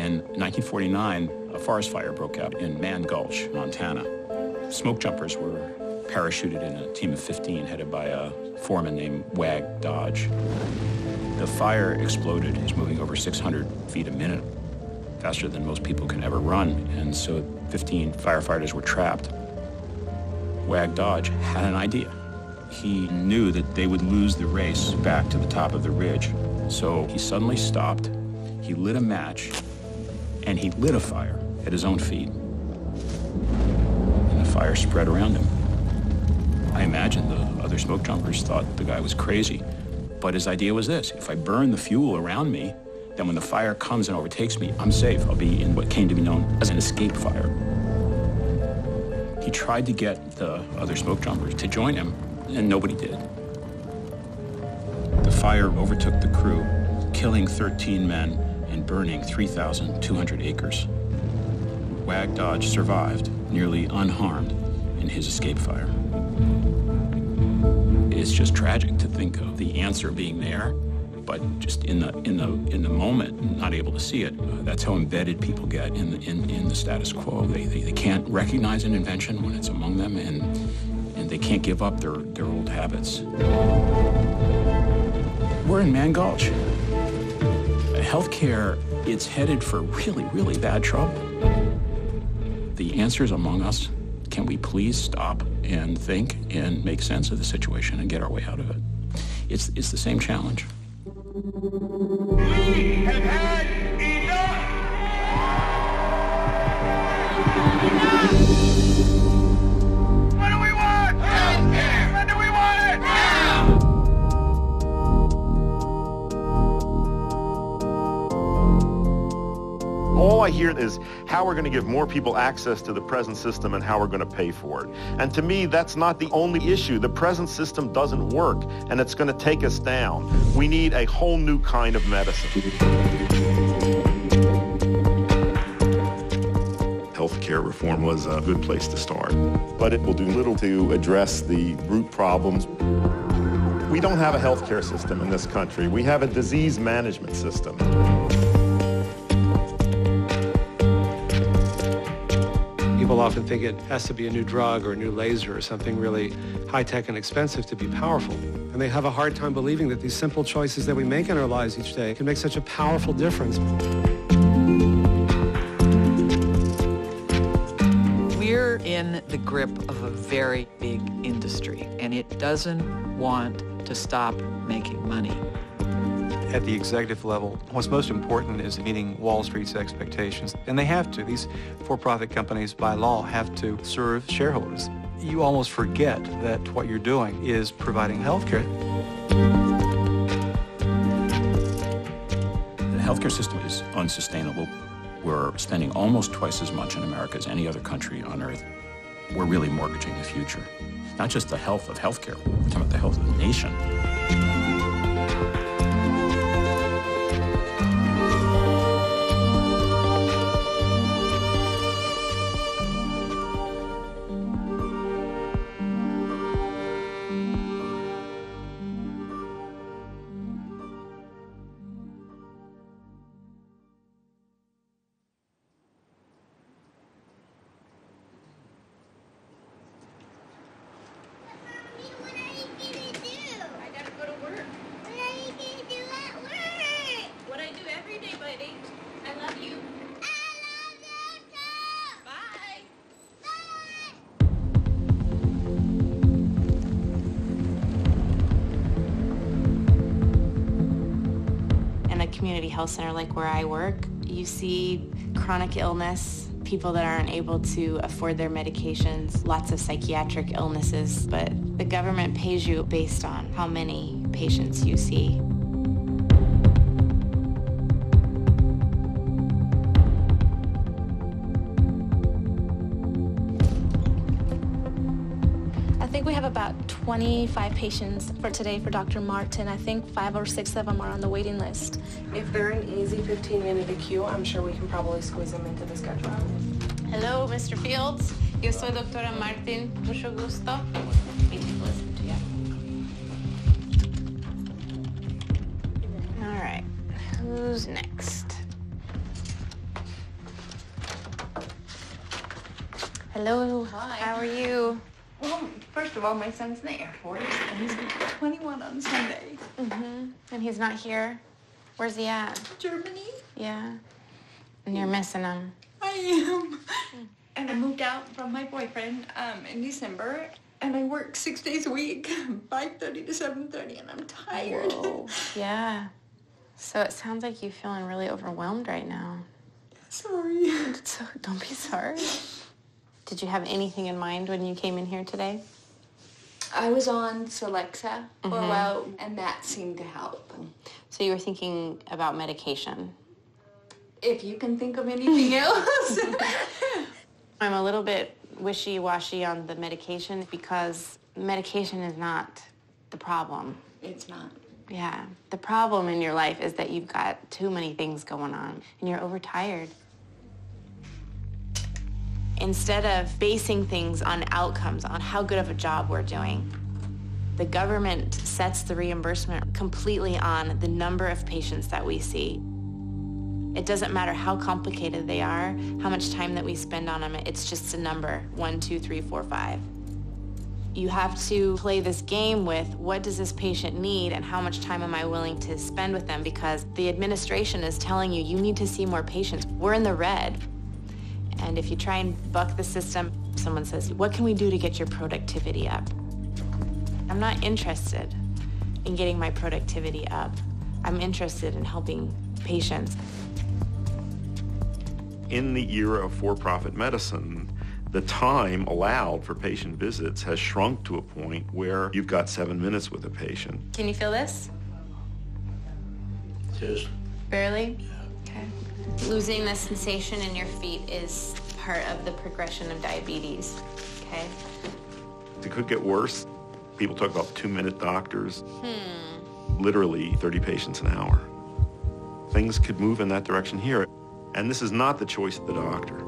In 1949, a forest fire broke out in Mann Gulch, Montana. Smoke jumpers were parachuted in a team of 15 headed by a foreman named Wag Dodge. The fire exploded. It was moving over 600 feet a minute, faster than most people can ever run, and so 15 firefighters were trapped. Wag Dodge had an idea. He knew that they would lose the race back to the top of the ridge, so he suddenly stopped, he lit a match, and he lit a fire at his own feet. And the fire spread around him. I imagine the other smoke jumpers thought the guy was crazy, but his idea was this: if I burn the fuel around me, then when the fire comes and overtakes me, I'm safe. I'll be in what came to be known as an escape fire. He tried to get the other smoke jumpers to join him, and nobody did. The fire overtook the crew, killing 13 men and burning 3,200 acres. Wag Dodge survived, nearly unharmed, in his escape fire. It's just tragic to think of the answer being there, but just in the moment, not able to see it. That's how embedded people get in the status quo. They can't recognize an invention when it's among them, and they can't give up their old habits. We're in Mann Gulch. Healthcare, it's headed for really, really bad trouble. The answer's among us. Can we please stop and think and make sense of the situation and get our way out of it? It's the same challenge. We have had enough! What do we want? Healthcare! When do we want it? Now! All I hear is how we're going to give more people access to the present system and how we're going to pay for it. And to me, that's not the only issue. The present system doesn't work, and it's going to take us down. We need a whole new kind of medicine. Healthcare reform was a good place to start, but it will do little to address the root problems. We don't have a healthcare system in this country. We have a disease management system. People often think it has to be a new drug or a new laser or something really high-tech and expensive to be powerful. And they have a hard time believing that these simple choices that we make in our lives each day can make such a powerful difference. We're in the grip of a very big industry, and it doesn't want to stop making money. At the executive level, what's most important is meeting Wall Street's expectations. And they have to. These for-profit companies, by law, have to serve shareholders. You almost forget that what you're doing is providing health care. The healthcare system is unsustainable. We're spending almost twice as much in America as any other country on earth. We're really mortgaging the future. Not just the health of healthcare, we're talking about the health of the nation. Community health center like where I work, you see chronic illness, people that aren't able to afford their medications, lots of psychiatric illnesses, but the government pays you based on how many patients you see. I think we have about 25 patients for today for Dr. Martin. I think 5 or 6 of them are on the waiting list. If they're an easy 15-minute queue, I'm sure we can probably squeeze them into the schedule. Hello, Mr. Fields. Yo soy Doctora Martin. Mucho gusto. Listen to you. All right, who's next? Hello. Hi. How are you? Well, first of all, my son's in the Air Force, and he's going to be 21 on Sunday. And he's not here? Where's he at? Germany? Yeah. And you're missing him. I am. And I moved out from my boyfriend in December, and I work 6 days a week, 5:30 to 7:30, and I'm tired. Whoa. Yeah. So it sounds like you're feeling really overwhelmed right now. Sorry. So don't be sorry. Did you have anything in mind when you came in here today? I was on Celexa for a while, and that seemed to help. So you were thinking about medication? If you can think of anything else. I'm a little bit wishy-washy on the medication because medication is not the problem. It's not. Yeah. The problem in your life is that you've got too many things going on and you're overtired. Instead of basing things on outcomes, on how good of a job we're doing, the government sets the reimbursement completely on the number of patients that we see. It doesn't matter how complicated they are, how much time that we spend on them, it's just a number, 1, 2, 3, 4, 5. You have to play this game with what does this patient need and how much time am I willing to spend with them, because the administration is telling you, you need to see more patients. We're in the red. And if you try and buck the system, someone says, what can we do to get your productivity up? I'm not interested in getting my productivity up. I'm interested in helping patients. In the era of for-profit medicine, the time allowed for patient visits has shrunk to a point where you've got 7 minutes with a patient. Can you feel this? Just Barely? Okay. Losing the sensation in your feet is part of the progression of diabetes, okay? It could get worse. People talk about 2-minute doctors. Literally 30 patients an hour. Things could move in that direction here. And this is not the choice of the doctor.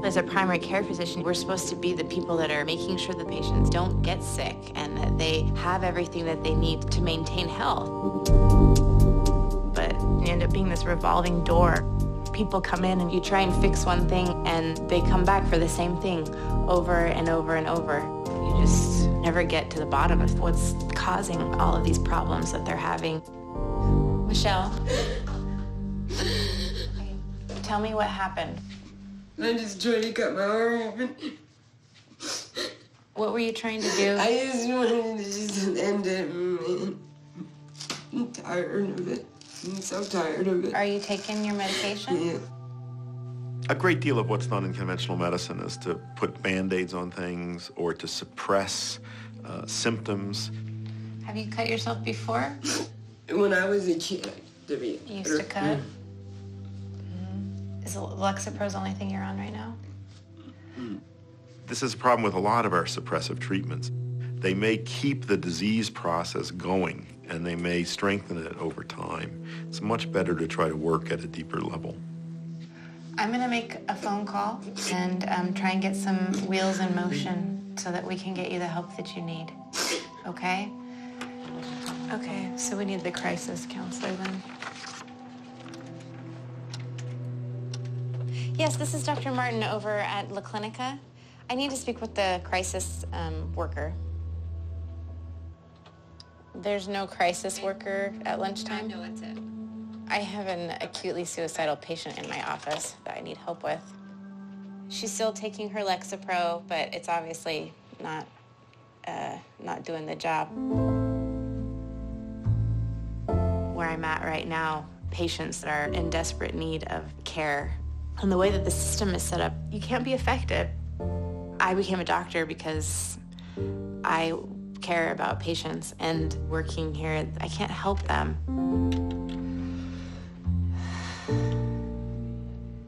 As a primary care physician, we're supposed to be the people that are making sure the patients don't get sick and that they have everything that they need to maintain health. But you end up being this revolving door. People come in and you try and fix one thing and they come back for the same thing over and over and over. You just never get to the bottom of what's causing all of these problems that they're having. Michelle, tell me what happened. I just tried to cut my arm open. What were you trying to do? I just wanted to just end it, man. I'm tired of it. I'm so tired of it. Are you taking your medication? Yeah. A great deal of what's done in conventional medicine is to put Band-Aids on things or to suppress symptoms. Have you cut yourself before? When I was a kid, You used to cut? Is Lexapro the only thing you're on right now? This is a problem with a lot of our suppressive treatments. They may keep the disease process going and they may strengthen it over time. It's much better to try to work at a deeper level. I'm gonna make a phone call and try and get some wheels in motion so that we can get you the help that you need, okay? Okay, so we need the crisis counselor then. Yes, this is Dr. Martin over at La Clinica. I need to speak with the crisis worker. There's no crisis worker at lunchtime? No, that's it. I have an acutely suicidal patient in my office that I need help with. She's still taking her Lexapro, but it's obviously not doing the job. Where I'm at right now, patients that are in desperate need of care. And the way that the system is set up, you can't be affected. I became a doctor because I care about patients, and working here, I can't help them.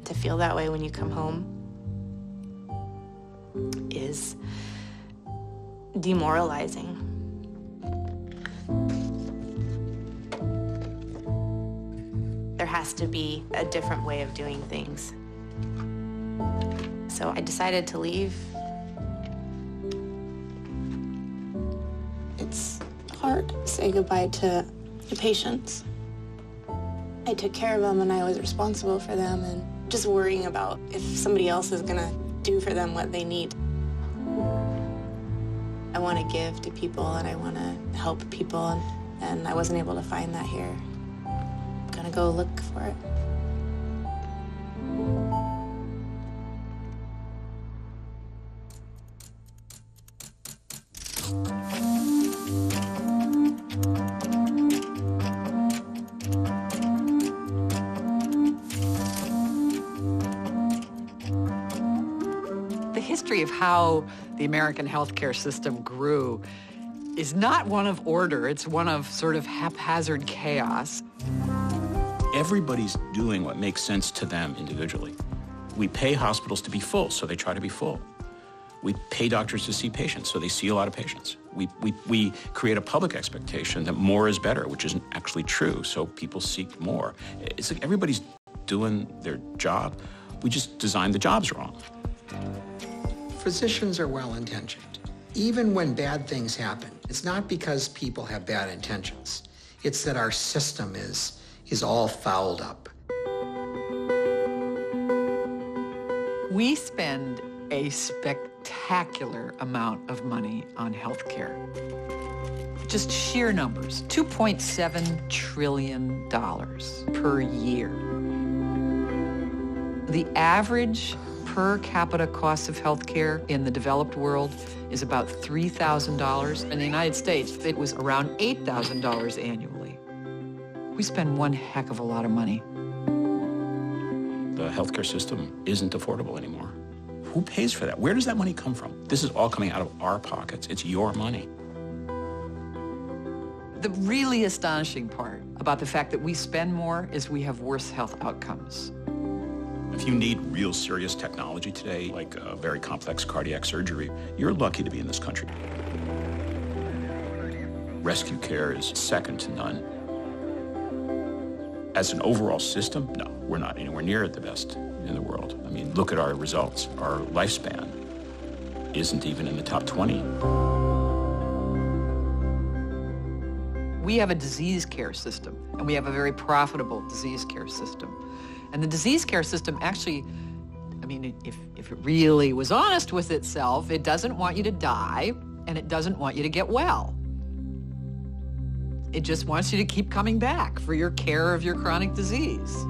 To feel that way when you come home is demoralizing. There has to be a different way of doing things. So I decided to leave. It's hard to say goodbye to the patients. I took care of them and I was responsible for them, and just worrying about if somebody else is gonna do for them what they need. I want to give to people and I want to help people, and I wasn't able to find that here. I'm gonna go look for it. The history of how the American healthcare system grew is not one of order, it's one of sort of haphazard chaos. Everybody's doing what makes sense to them individually. We pay hospitals to be full, so they try to be full. We pay doctors to see patients, so they see a lot of patients. We create a public expectation that more is better, which isn't actually true, so people seek more. It's like everybody's doing their job. We just designed the jobs wrong. Physicians are well-intentioned. Even when bad things happen, it's not because people have bad intentions. It's that our system is all fouled up. We spend a spectacular amount of money on healthcare. Just sheer numbers, $2.7 trillion per year. The average per capita cost of healthcare in the developed world is about $3,000. In the United States, it was around $8,000 annually. We spend one heck of a lot of money. The healthcare system isn't affordable anymore. Who pays for that? Where does that money come from? This is all coming out of our pockets. It's your money. The really astonishing part about the fact that we spend more is we have worse health outcomes. If you need real serious technology today, like a very complex cardiac surgery, you're lucky to be in this country. Rescue care is second to none. As an overall system, no, we're not anywhere near the best in the world. I mean, look at our results. Our lifespan isn't even in the top 20. We have a disease care system, and we have a very profitable disease care system. And the disease care system actually, I mean, if it really was honest with itself, it doesn't want you to die, and it doesn't want you to get well. It just wants you to keep coming back for your care of your chronic disease.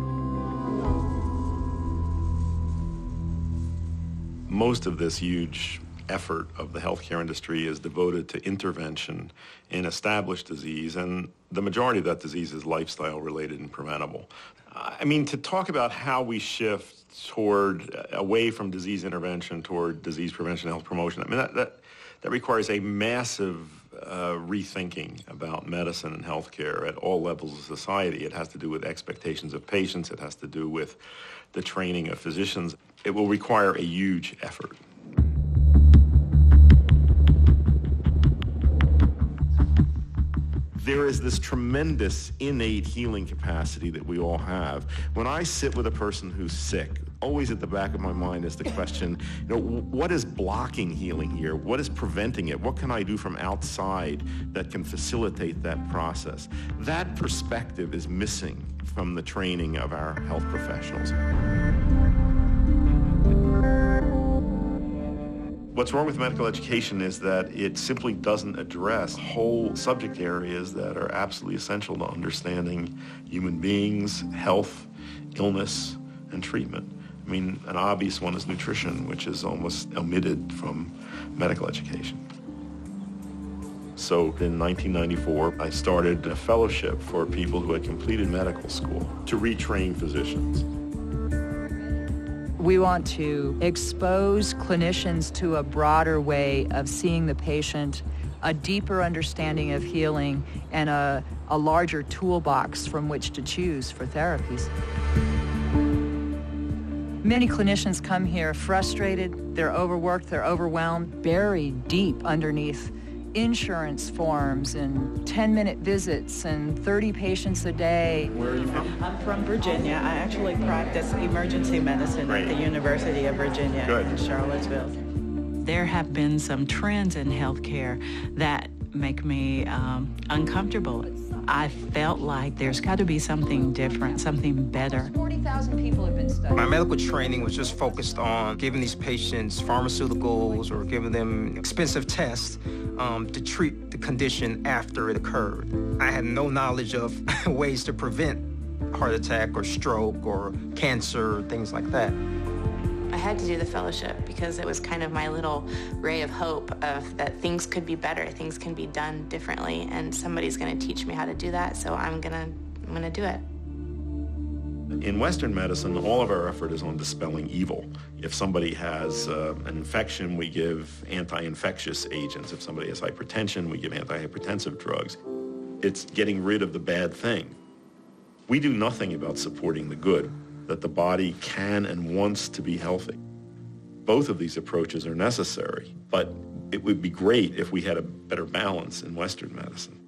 Most of this huge effort of the healthcare industry is devoted to intervention in established disease, and the majority of that disease is lifestyle-related and preventable. I mean, to talk about how we shift away from disease intervention toward disease prevention, health promotion, I mean, that requires a massive rethinking about medicine and healthcare at all levels of society. It has to do with expectations of patients. It has to do with the training of physicians. It will require a huge effort. There is this tremendous innate healing capacity that we all have. When I sit with a person who's sick, always at the back of my mind is the question, what is blocking healing here? What is preventing it? What can I do from outside that can facilitate that process? That perspective is missing from the training of our health professionals. What's wrong with medical education is that it simply doesn't address whole subject areas that are absolutely essential to understanding human beings, health, illness, and treatment. I mean, an obvious one is nutrition, which is almost omitted from medical education. So in 1994, I started a fellowship for people who had completed medical school to retrain physicians. We want to expose clinicians to a broader way of seeing the patient, a deeper understanding of healing, and a larger toolbox from which to choose for therapies. Many clinicians come here frustrated, they're overworked, they're overwhelmed, buried deep underneath insurance forms and 10-minute visits and 30 patients a day. Where are you from? I'm from Virginia. I actually practice emergency medicine at the University of Virginia in Charlottesville. There have been some trends in healthcare that make me uncomfortable. I felt like there's got to be something different, something better. 40,000 people have been studied. My medical training was just focused on giving these patients pharmaceuticals or giving them expensive tests to treat the condition after it occurred. I had no knowledge of ways to prevent heart attack or stroke or cancer, things like that. I had to do the fellowship because it was kind of my little ray of hope of that things could be better, things can be done differently, and somebody's going to teach me how to do that, so I'm gonna do it. In Western medicine, all of our effort is on dispelling evil. If somebody has an infection, we give anti-infectious agents. If somebody has hypertension, we give antihypertensive drugs. It's getting rid of the bad thing. We do nothing about supporting the good, that the body can and wants to be healthy. Both of these approaches are necessary, but it would be great if we had a better balance in Western medicine.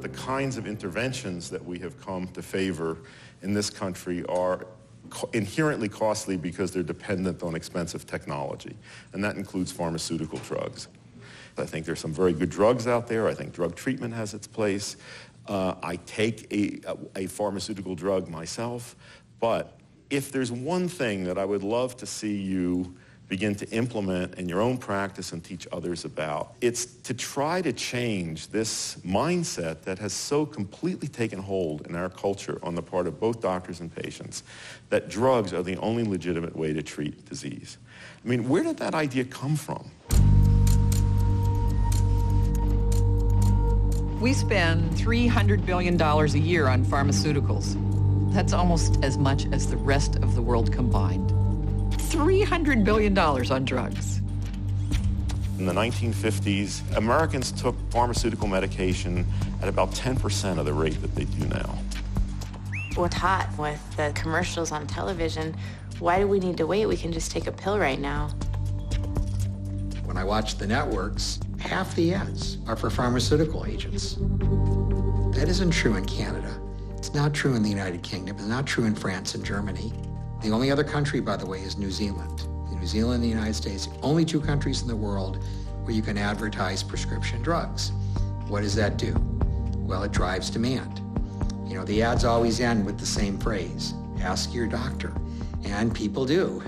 The kinds of interventions that we have come to favor in this country are inherently costly because they're dependent on expensive technology, and that includes pharmaceutical drugs. I think there's some very good drugs out there. I think drug treatment has its place. I take a pharmaceutical drug myself, but if there's one thing that I would love to see you begin to implement in your own practice and teach others about, it's to try to change this mindset that has so completely taken hold in our culture on the part of both doctors and patients, that drugs are the only legitimate way to treat disease. I mean, where did that idea come from? We spend $300 billion a year on pharmaceuticals. That's almost as much as the rest of the world combined. $300 billion on drugs. In the 1950s, Americans took pharmaceutical medication at about 10% of the rate that they do now. We're taught with the commercials on television, why do we need to wait? We can just take a pill right now. When I watch the networks, half the ads are for pharmaceutical agents. That isn't true in Canada. It's not true in the United Kingdom. It's not true in France and Germany. The only other country, by the way, is New Zealand. New Zealand and the United States, only two countries in the world where you can advertise prescription drugs. What does that do? Well, it drives demand. You know, the ads always end with the same phrase, ask your doctor. And people do.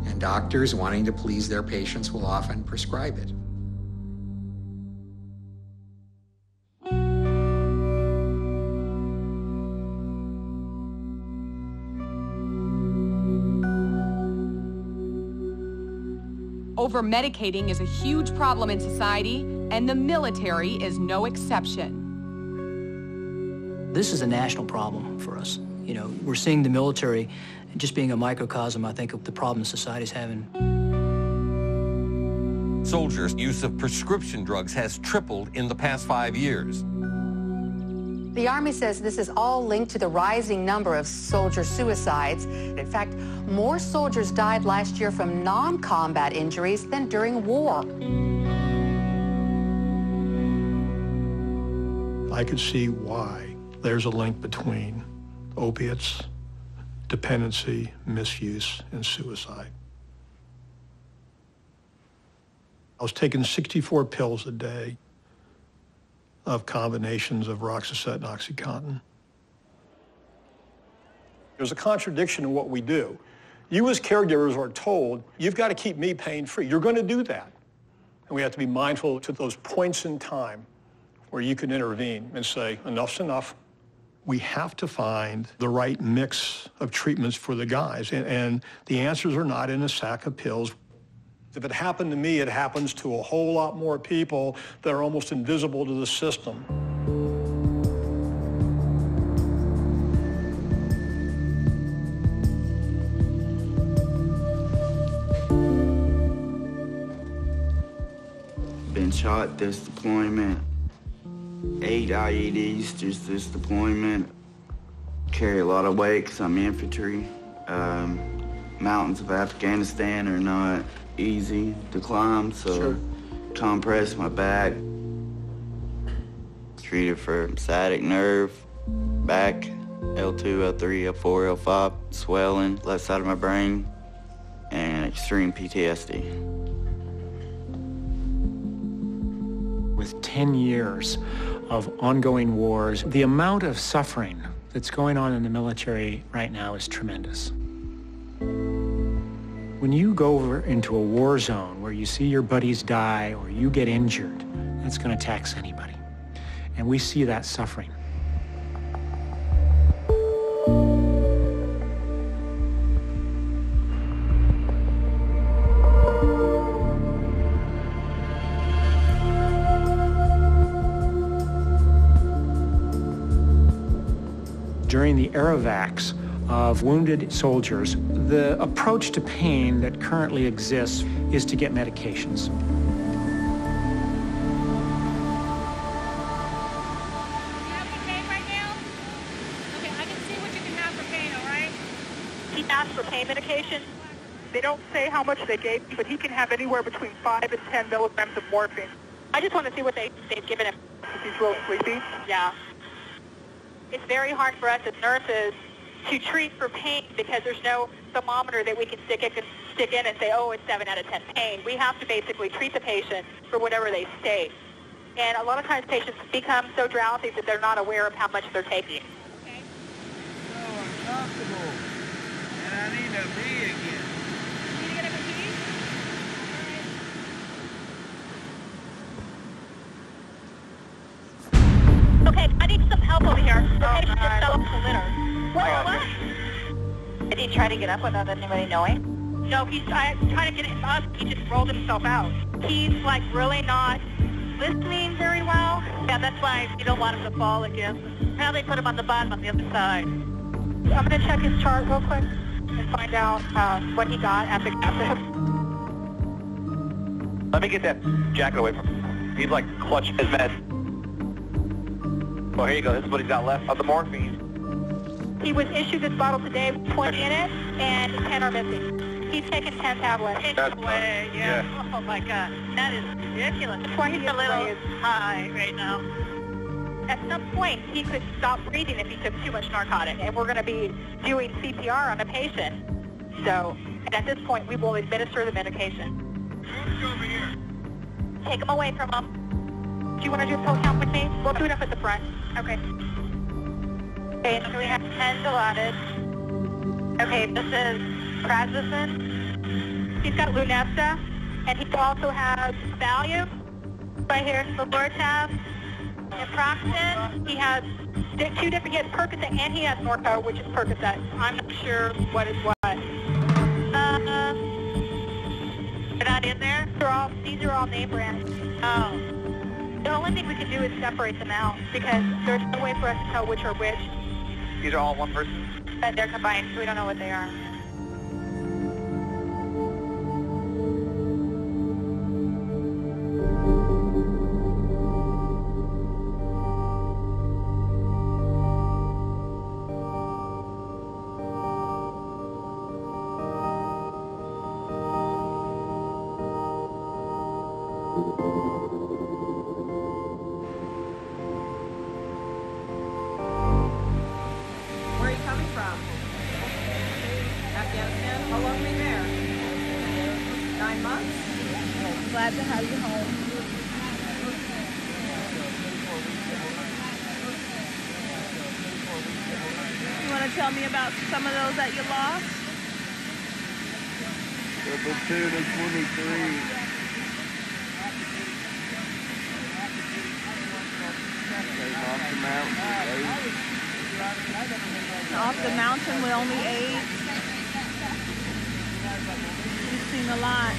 And doctors, wanting to please their patients, will often prescribe it. Over-medicating is a huge problem in society, and the military is no exception. This is a national problem for us. You know, we're seeing the military just being a microcosm, I think, of the problems society's having. Soldiers' use of prescription drugs has tripled in the past 5 years. The Army says this is all linked to the rising number of soldier suicides. In fact, more soldiers died last year from non-combat injuries than during war. I could see why there's a link between opiates, dependency, misuse, and suicide. I was taking 64 pills a day of combinations of Roxicet and OxyContin. There's a contradiction in what we do. You as caregivers are told, you've got to keep me pain-free. You're going to do that. And we have to be mindful to those points in time where you can intervene and say, enough's enough. We have to find the right mix of treatments for the guys. And the answers are not in a sack of pills. If it happened to me, it happens to a whole lot more people that are almost invisible to the system. Been shot this deployment, 8 IEDs just this deployment. Carry a lot of weight because I'm infantry. Mountains of Afghanistan are not easy to climb, so compress my back. Treated for sciatic nerve, back, L2, L3, L4, L5, swelling, left side of my brain, and extreme PTSD. With 10 years of ongoing wars. The amount of suffering that's going on in the military right now is tremendous. When you go over into a war zone where you see your buddies die or you get injured, that's going to tax anybody. And we see that suffering. During the aerovacs of wounded soldiers, the approach to pain that currently exists is to get medications. He asked for pain medication. They don't say how much they gave, but he can have anywhere between 5 and 10 milligrams of morphine. I just want to see what they've given him. He's real sleepy? Yeah. It's very hard for us as nurses to treat for pain because there's no thermometer that we can stick in and say, oh, it's 7 out of 10 pain. We have to basically treat the patient for whatever they state. And a lot of times patients become so drowsy that they're not aware of how much they're taking. Okay. So uncomfortable. And I need a pee again. Need to get him a pee? Okay, I need some help over here. The patient just fell off the litter. What? Did he try to get up without anybody knowing? No, he's trying to get him up. He just rolled himself out. He's like really not listening very well. Yeah, that's why you don't want him to fall again. Now they put him on the bottom on the other side. I'm going to check his chart real quick and find out what he got at the cafe. Let me get that jacket away from him. He's like clutching his meds. Well, here you go. This is what he's got left of the morphine. He was issued this bottle today with 20 in it, and 10 are missing. He's taken 10 tablets. That's way, yeah. Oh my God, that is ridiculous. 20 He's a little high right now. At some point, he could stop breathing if he took too much narcotic, and we're going to be doing CPR on a patient. So, and at this point, we will administer the medication. Over here. Take him away from him. Do you want to do a pill count with me? We'll do it up at the front. Okay. Okay, so we have 10 allotted. Okay, this is Prazosin. He's got Lunesta, and he also has Valium right here, Lortab, and Proxen. He has two different, he has Percocet and he has Norco, which is Percocet. I'm not sure what is what. They're not in there? These are all name brands. Oh. The only thing we can do is separate them out because there's no way for us to tell which are which. These are all one person? But they're combined, so we don't know what they are. Where are you coming from? Afghanistan? How long were you there? 9 months? Glad to have you home. You want to tell me about some of those that you lost? The platoon of 23. Came off the mountain. Off the mountain with only 8. You've seen a lot.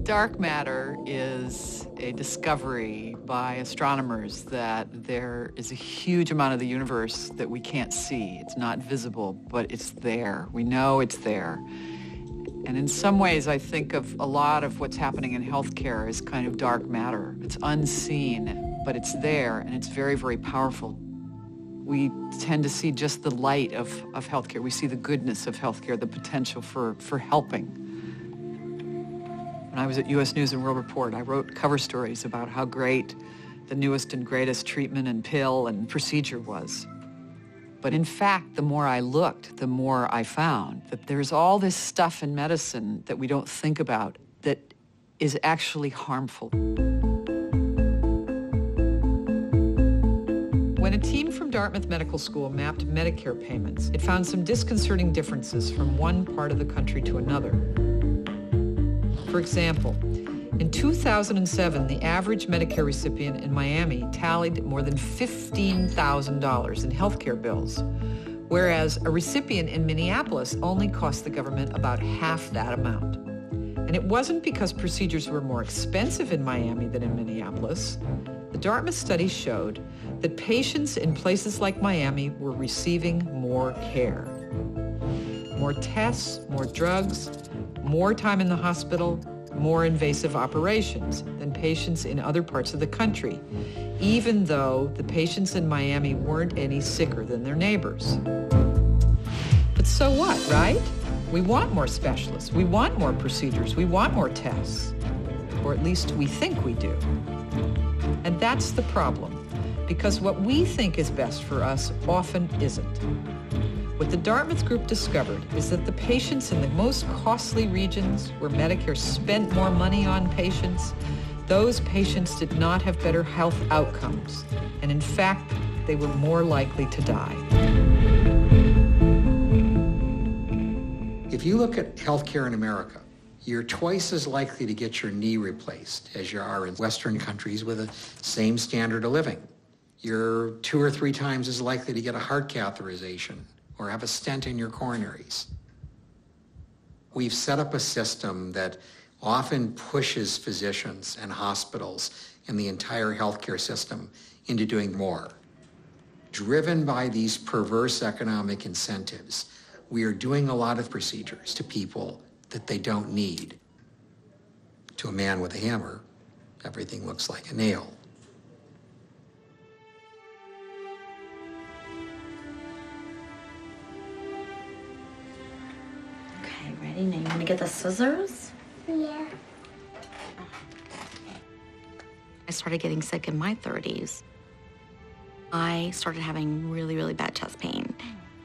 Dark matter is a discovery by astronomers that there is a huge amount of the universe that we can't see. It's not visible, but it's there. We know it's there. And in some ways, I think of a lot of what's happening in healthcare as kind of dark matter. It's unseen, but it's there, and it's very, very powerful. We tend to see just the light of healthcare. We see the goodness of healthcare, the potential for helping. When I was at U.S. News and World Report, I wrote cover stories about how great the newest and greatest treatment and pill and procedure was. But in fact, the more I looked, the more I found that there's all this stuff in medicine that we don't think about that is actually harmful. When a team from Dartmouth Medical School mapped Medicare payments, it found some disconcerting differences from one part of the country to another. For example, in 2007, the average Medicare recipient in Miami tallied more than $15,000 in healthcare bills, whereas a recipient in Minneapolis only cost the government about half that amount. And it wasn't because procedures were more expensive in Miami than in Minneapolis. The Dartmouth study showed that patients in places like Miami were receiving more care. More tests, more drugs, more time in the hospital, more invasive operations than patients in other parts of the country, even though the patients in Miami weren't any sicker than their neighbors. But so what, right? We want more specialists, we want more procedures, we want more tests, or at least we think we do. And that's the problem, because what we think is best for us often isn't. What the Dartmouth group discovered is that the patients in the most costly regions where Medicare spent more money on patients, those patients did not have better health outcomes. And in fact, they were more likely to die. If you look at healthcare in America, you're twice as likely to get your knee replaced as you are in Western countries with the same standard of living. You're 2 or 3 times as likely to get a heart catheterization or have a stent in your coronaries. We've set up a system that often pushes physicians and hospitals and the entire healthcare system into doing more. Driven by these perverse economic incentives, we are doing a lot of procedures to people that they don't need. To a man with a hammer, everything looks like a nail. Ready? Now you want to get the scissors? Yeah. I started getting sick in my 30s. I started having really, really bad chest pain.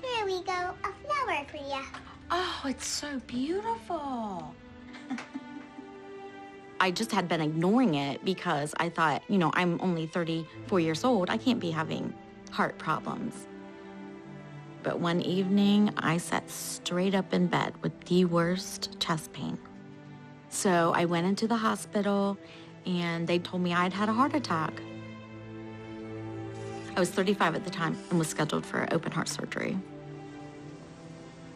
Here we go, a flower for you. Oh, it's so beautiful. I just had been ignoring it because I thought, you know, I'm only 34 years old. I can't be having heart problems. But one evening, I sat straight up in bed with the worst chest pain. So I went into the hospital, and they told me I'd had a heart attack. I was 35 at the time and was scheduled for open heart surgery.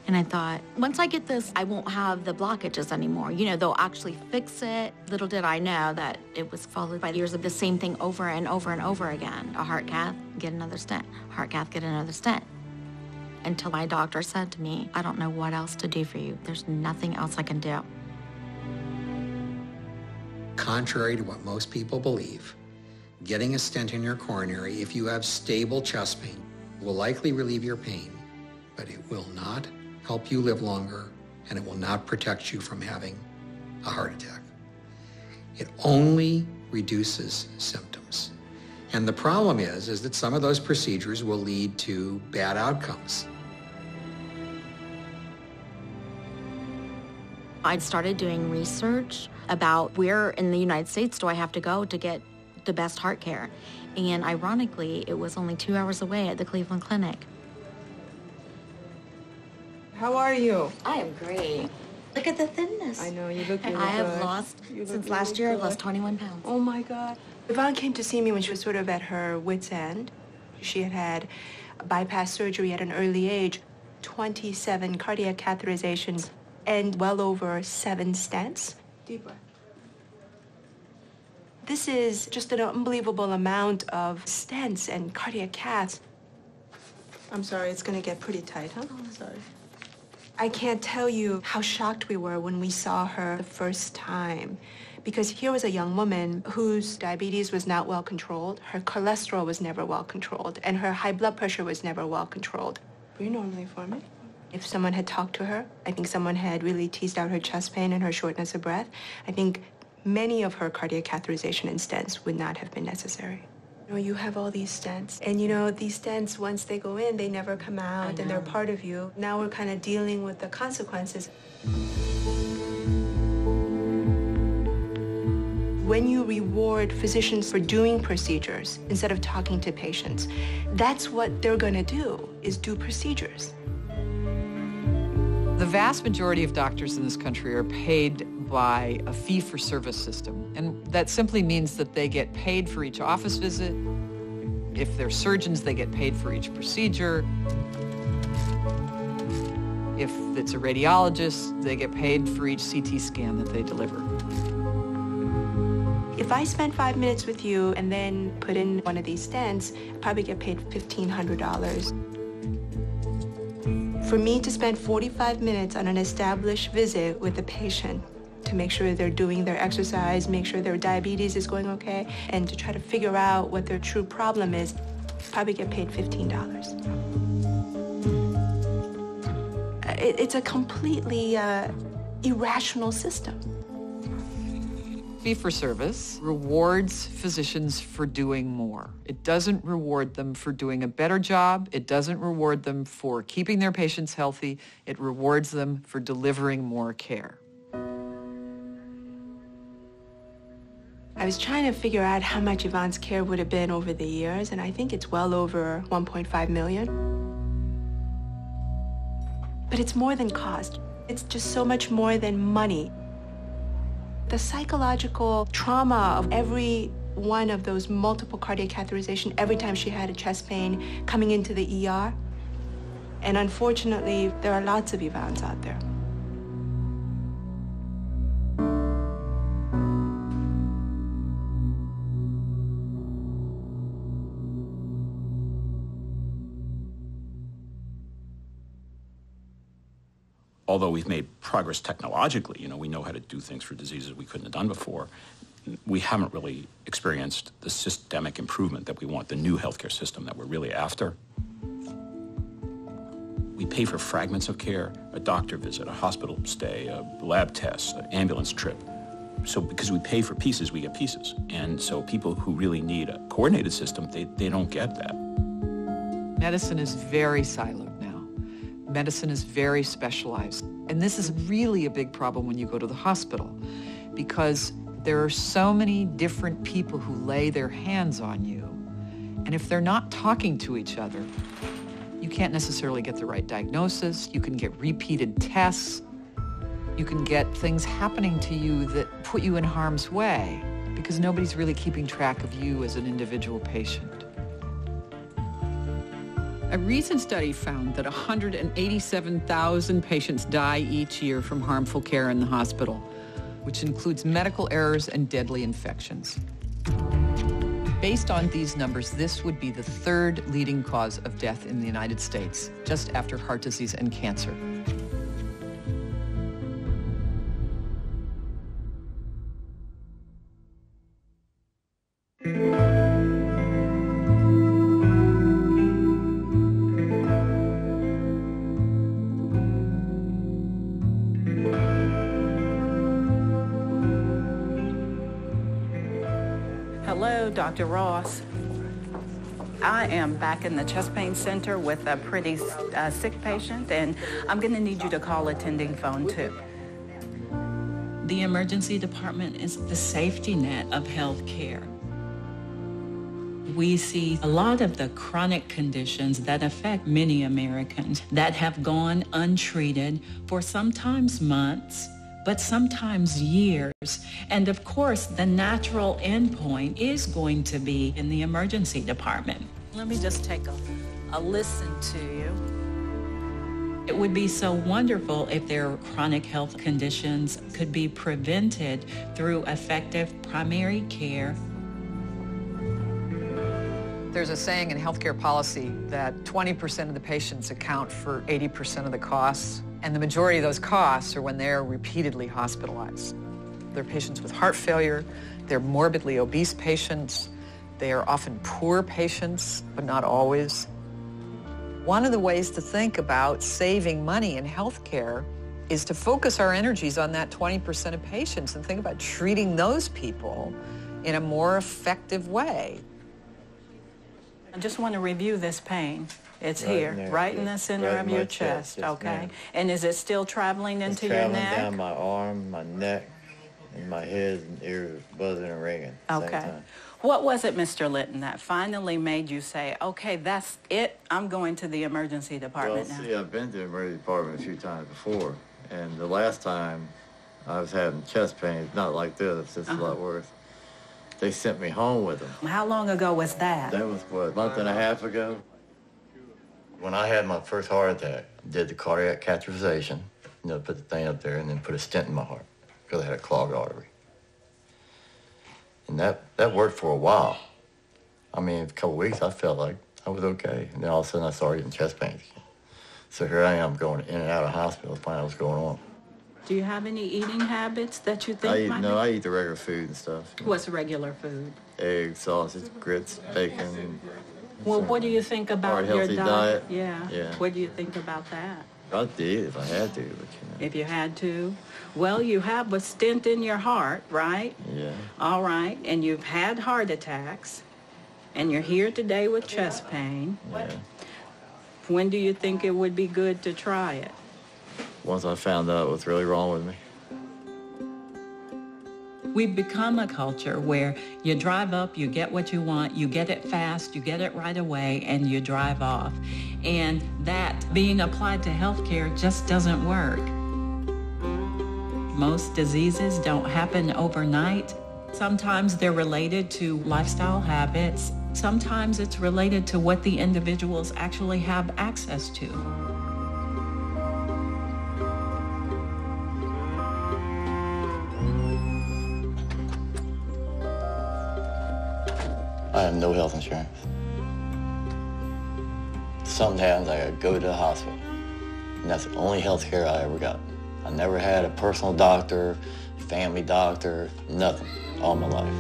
And I thought, once I get this, I won't have the blockages anymore. You know, they'll actually fix it. Little did I know that it was followed by years of the same thing over and over and over again. A heart cath, get another stent. Heart cath, get another stent. Until my doctor said to me, I don't know what else to do for you. There's nothing else I can do. Contrary to what most people believe, getting a stent in your coronary, if you have stable chest pain, will likely relieve your pain, but it will not help you live longer, and it will not protect you from having a heart attack. It only reduces symptoms. And the problem is that some of those procedures will lead to bad outcomes. I started doing research about where in the United States do I have to go to get the best heart care. And ironically, it was only 2 hours away at the Cleveland Clinic. How are you? I am great. Look at the thinness. I know, you look really I have good. lost, You since look last really year, I've good. lost 21 pounds. Oh my God. Yvonne came to see me when she was sort of at her wit's end. She had had bypass surgery at an early age, 27 cardiac catheterizations, and well over 7 stents. Deep breath. This is just an unbelievable amount of stents and cardiac caths. I'm sorry, it's gonna get pretty tight, huh? Oh, sorry. I can't tell you how shocked we were when we saw her the first time. Because here was a young woman whose diabetes was not well controlled, her cholesterol was never well controlled, and her high blood pressure was never well controlled. Breathe normally for me. If someone had talked to her, I think someone had really teased out her chest pain and her shortness of breath, I think many of her cardiac catheterization and stents would not have been necessary. You know, you have all these stents, and you know, these stents, once they go in, they never come out, and they're part of you. Now we're kind of dealing with the consequences. When you reward physicians for doing procedures instead of talking to patients, that's what they're going to do, is do procedures. The vast majority of doctors in this country are paid by a fee-for-service system, and that simply means that they get paid for each office visit. If they're surgeons, they get paid for each procedure. If it's a radiologist, they get paid for each CT scan that they deliver. If I spend 5 minutes with you and then put in one of these stents, I probably get paid $1,500. For me to spend 45 minutes on an established visit with a patient to make sure they're doing their exercise, make sure their diabetes is going okay, and to try to figure out what their true problem is, probably get paid $15. It's a completely irrational system. Fee-for-service rewards physicians for doing more. It doesn't reward them for doing a better job. It doesn't reward them for keeping their patients healthy. It rewards them for delivering more care. I was trying to figure out how much Yvonne's care would have been over the years, and I think it's well over 1.5 million. But it's more than cost. It's just so much more than money. The psychological trauma of every one of those multiple cardiac catheterization every time she had a chest pain coming into the ER. And unfortunately, there are lots of Yvonnes out there. Although we've made progress technologically, you know, we know how to do things for diseases we couldn't have done before, we haven't really experienced the systemic improvement that we want, the new healthcare system that we're really after. We pay for fragments of care, a doctor visit, a hospital stay, a lab test, an ambulance trip. So because we pay for pieces, we get pieces. And so people who really need a coordinated system, they don't get that. Medicine is very siloed now. Medicine is very specialized. And this is really a big problem when you go to the hospital, because there are so many different people who lay their hands on you. And if they're not talking to each other, you can't necessarily get the right diagnosis. You can get repeated tests. You can get things happening to you that put you in harm's way because nobody's really keeping track of you as an individual patient. A recent study found that 187,000 patients die each year from harmful care in the hospital, which includes medical errors and deadly infections. Based on these numbers, this would be the third leading cause of death in the United States, just after heart disease and cancer. Hello, Dr. Ross. I am back in the chest pain center with a pretty sick patient, and I'm going to need you to call attending phone 2. The emergency department is the safety net of health care. We see a lot of the chronic conditions that affect many Americans that have gone untreated for sometimes months, but sometimes years. And of course, the natural endpoint is going to be in the emergency department. Let me just take a listen to you. It would be so wonderful if their chronic health conditions could be prevented through effective primary care. There's a saying in healthcare policy that 20% of the patients account for 80% of the costs, and the majority of those costs are when they're repeatedly hospitalized. They're patients with heart failure, they're morbidly obese patients, they are often poor patients, but not always. One of the ways to think about saving money in healthcare is to focus our energies on that 20% of patients and think about treating those people in a more effective way. I just want to review this pain. It's here, right in the center of your chest, okay? And is it still traveling into your neck? It's traveling down my arm, my neck, and my head and ears buzzing and ringing at the same time. What was it, Mr. Litton, that finally made you say, okay, that's it, I'm going to the emergency department now? Well, see, I've been to the emergency department a few times before, and the last time I was having chest pains, not like this, it's a lot worse. They sent me home with them. How long ago was that? That was, what, a month and a half ago? When I had my first heart attack, I did the cardiac catheterization, put the thing up there, and then put a stent in my heart because I had a clogged artery. And that worked for a while. I mean, a couple of weeks, I felt like I was okay. And then all of a sudden, I started getting chest pains again. So here I am going in and out of hospitals, finding out what's going on. Do you have any eating habits that you think might be? I eat the regular food and stuff. What's regular food? Eggs, sausage, grits, bacon. Well, what do you think about your diet? Yeah. What do you think about that? I'd do it if I had to, but If you had to? Well, you have a stent in your heart, right? Yeah. All right, and you've had heart attacks, and you're here today with chest pain. Yeah. When do you think it would be good to try it? Once I found out what's really wrong with me. We've become a culture where you drive up, you get what you want, you get it fast, you get it right away, and you drive off. And that being applied to healthcare just doesn't work. Most diseases don't happen overnight. Sometimes they're related to lifestyle habits. Sometimes it's related to what the individuals actually have access to. I have no health insurance. If something happens, I gotta go to the hospital. And that's the only health care I ever got. I never had a personal doctor, family doctor, nothing, all my life.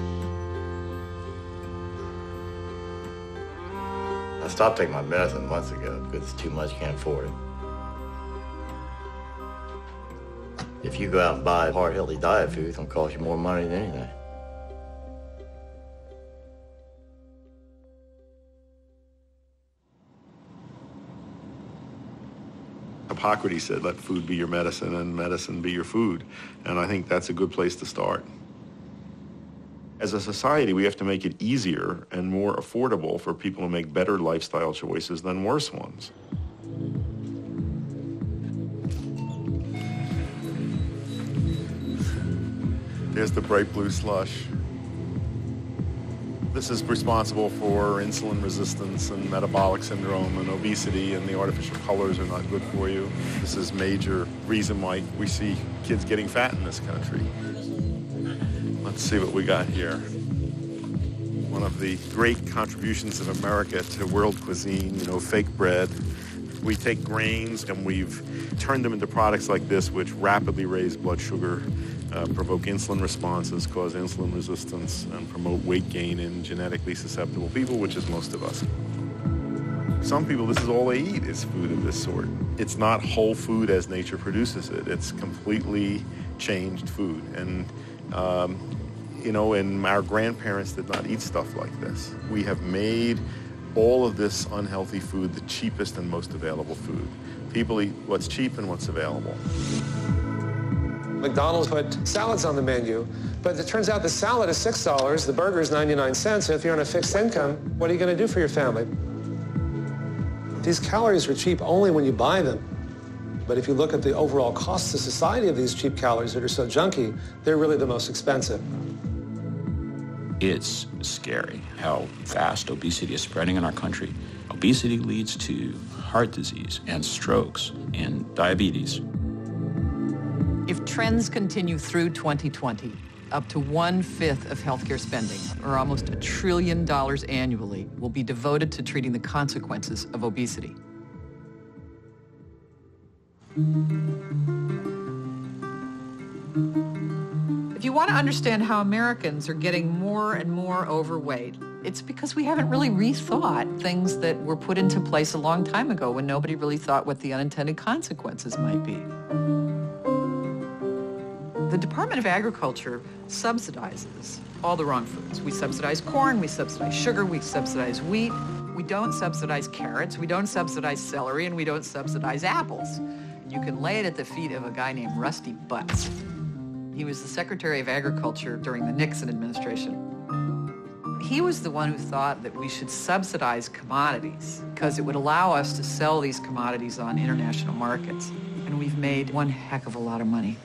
I stopped taking my medicine months ago because it's too much, can't afford it. If you go out and buy heart healthy diet food, it's gonna cost you more money than anything. Hippocrates said, let food be your medicine and medicine be your food. And I think that's a good place to start. As a society, we have to make it easier and more affordable for people to make better lifestyle choices than worse ones. There's the bright blue slush. This is responsible for insulin resistance and metabolic syndrome and obesity, and the artificial colors are not good for you. This is a major reason why we see kids getting fat in this country. Let's see what we got here. One of the great contributions of America to world cuisine, fake bread. We take grains and we've turned them into products like this, which rapidly raise blood sugar, provoke insulin responses, cause insulin resistance, and promote weight gain in genetically susceptible people, which is most of us. Some people, this is all they eat is food of this sort. It's not whole food as nature produces it. It's completely changed food. And, and our grandparents did not eat stuff like this. We have made all of this unhealthy food the cheapest and most available food. People eat what's cheap and what's available. McDonald's put salads on the menu, but it turns out the salad is $6, the burger is 99 cents, and if you're on a fixed income, what are you going to do for your family? These calories are cheap only when you buy them. But if you look at the overall cost to society of these cheap calories that are so junky, they're really the most expensive. It's scary how fast obesity is spreading in our country. Obesity leads to heart disease and strokes and diabetes. If trends continue through 2020, up to 1/5 of healthcare spending, or almost $1 trillion annually, will be devoted to treating the consequences of obesity. If you want to understand how Americans are getting more and more overweight, it's because we haven't really rethought things that were put into place a long time ago when nobody really thought what the unintended consequences might be. The Department of Agriculture subsidizes all the wrong foods. We subsidize corn, we subsidize sugar, we subsidize wheat. We don't subsidize carrots, we don't subsidize celery, and we don't subsidize apples. You can lay it at the feet of a guy named Rusty Butts. He was the Secretary of Agriculture during the Nixon administration. He was the one who thought that we should subsidize commodities because it would allow us to sell these commodities on international markets. And we've made one heck of a lot of money.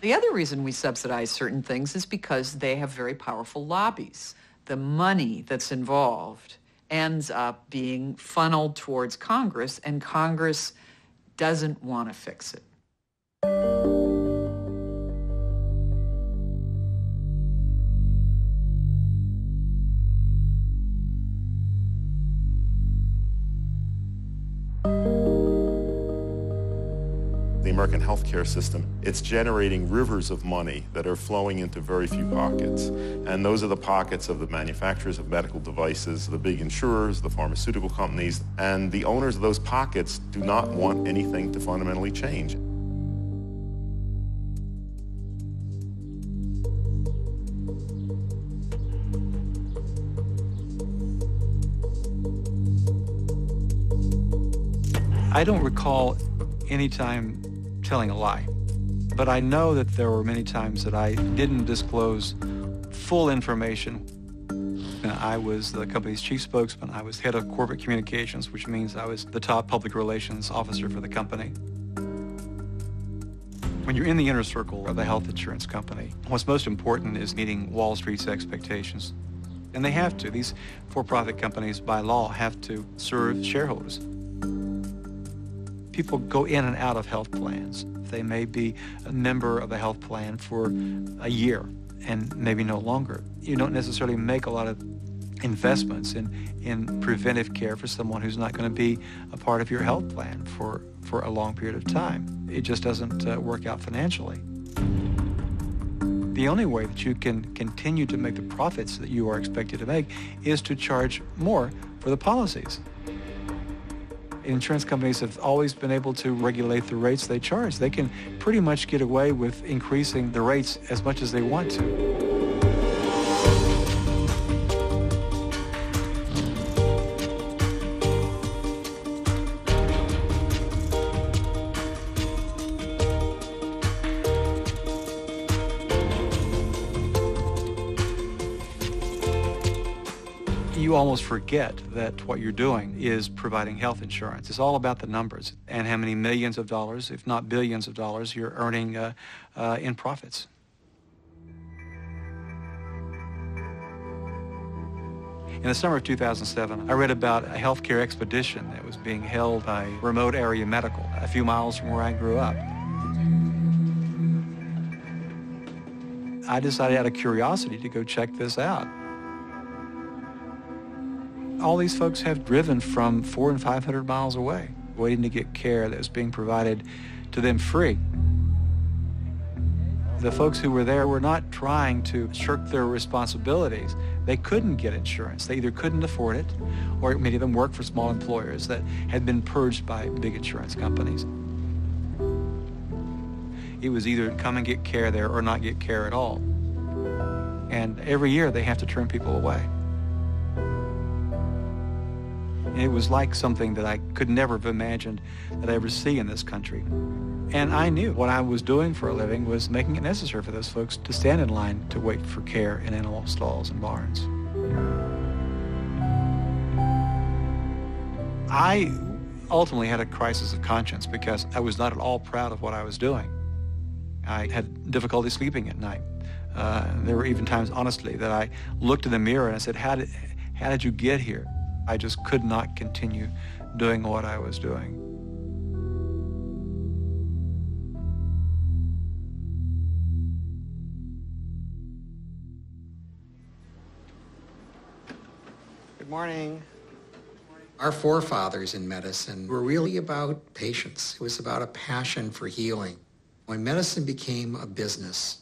The other reason we subsidize certain things is because they have very powerful lobbies. The money that's involved ends up being funneled towards Congress, and Congress doesn't want to fix it. The American healthcare system, it's generating rivers of money that are flowing into very few pockets. And those are the pockets of the manufacturers of medical devices, the big insurers, the pharmaceutical companies, and the owners of those pockets do not want anything to fundamentally change. I don't recall any time telling a lie, but I know that there were many times that I didn't disclose full information. I was the company's chief spokesman. I was head of corporate communications, which means I was the top public relations officer for the company. When you're in the inner circle of a health insurance company, what's most important is meeting Wall Street's expectations. And they have to. These for-profit companies, by law, have to serve shareholders. People go in and out of health plans. They may be a member of a health plan for a year and maybe no longer. You don't necessarily make a lot of investments in preventive care for someone who's not going to be a part of your health plan for a long period of time. It just doesn't work out financially. The only way that you can continue to make the profits that you are expected to make is to charge more for the policies. Insurance companies have always been able to regulate the rates they charge. They can pretty much get away with increasing the rates as much as they want to. You almost forget that what you're doing is providing health insurance. It's all about the numbers and how many millions of dollars, if not billions of dollars, you're earning in profits. In the summer of 2007, I read about a healthcare expedition that was being held by Remote Area Medical, a few miles from where I grew up. I decided out of curiosity to go check this out. All these folks have driven from 400 and 500 miles away, waiting to get care that was being provided to them free. The folks who were there were not trying to shirk their responsibilities. They couldn't get insurance. They either couldn't afford it, or many of them worked for small employers that had been purged by big insurance companies. It was either come and get care there or not get care at all. And every year they have to turn people away. It was like something that I could never have imagined that I ever see in this country. And I knew what I was doing for a living was making it necessary for those folks to stand in line to wait for care in animal stalls and barns. I ultimately had a crisis of conscience because I was not at all proud of what I was doing. I had difficulty sleeping at night. There were even times, honestly, that I looked in the mirror and I said, how did you get here? I just could not continue doing what I was doing. Good morning. Our forefathers in medicine were really about patience. It was about a passion for healing. When medicine became a business,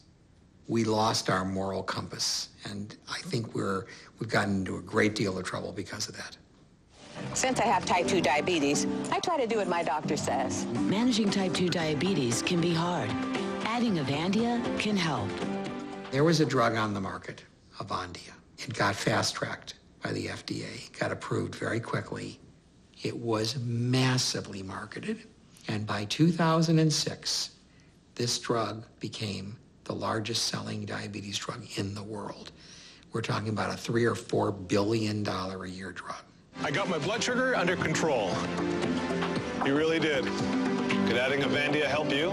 we lost our moral compass, and I think we've gotten into a great deal of trouble because of that. Since I have type 2 diabetes, I try to do what my doctor says. Managing type 2 diabetes can be hard. Adding Avandia can help. There was a drug on the market, Avandia. It got fast-tracked by the FDA, got approved very quickly. It was massively marketed, and by 2006, this drug became the largest selling diabetes drug in the world. We're talking about a $3 or $4 billion a year drug. I got my blood sugar under control. You really did. Could adding Avandia help you?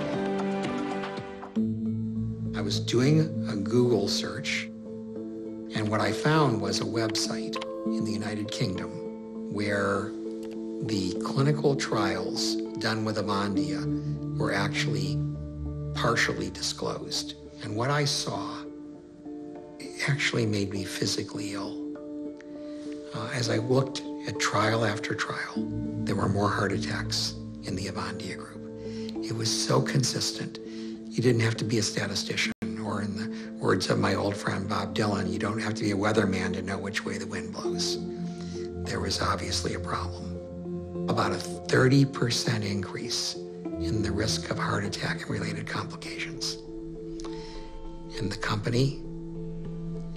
I was doing a Google search, and what I found was a website in the United Kingdom where the clinical trials done with Avandia were actually partially disclosed. And what I saw actually made me physically ill. As I looked at trial after trial, there were more heart attacks in the Avandia group. It was so consistent. You didn't have to be a statistician, or in the words of my old friend Bob Dylan, you don't have to be a weatherman to know which way the wind blows. There was obviously a problem. About a 30% increase in the risk of heart attack and related complications. And the company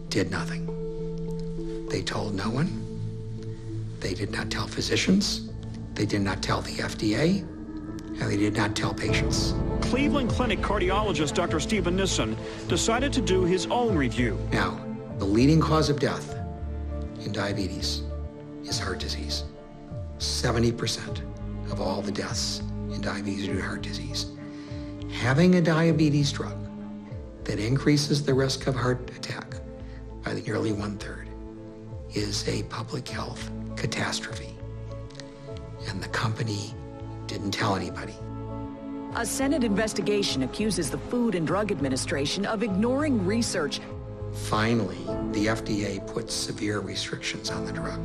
did nothing. They told no one. They did not tell physicians. They did not tell the FDA. And they did not tell patients. Cleveland Clinic cardiologist Dr. Stephen Nissen decided to do his own review. Now, the leading cause of death in diabetes is heart disease. 70% of all the deaths in diabetes are due to heart disease. Having a diabetes drug that increases the risk of heart attack by nearly 1/3 is a public health catastrophe. And the company didn't tell anybody. A Senate investigation accuses the Food and Drug Administration of ignoring research. Finally, the FDA put severe restrictions on the drug.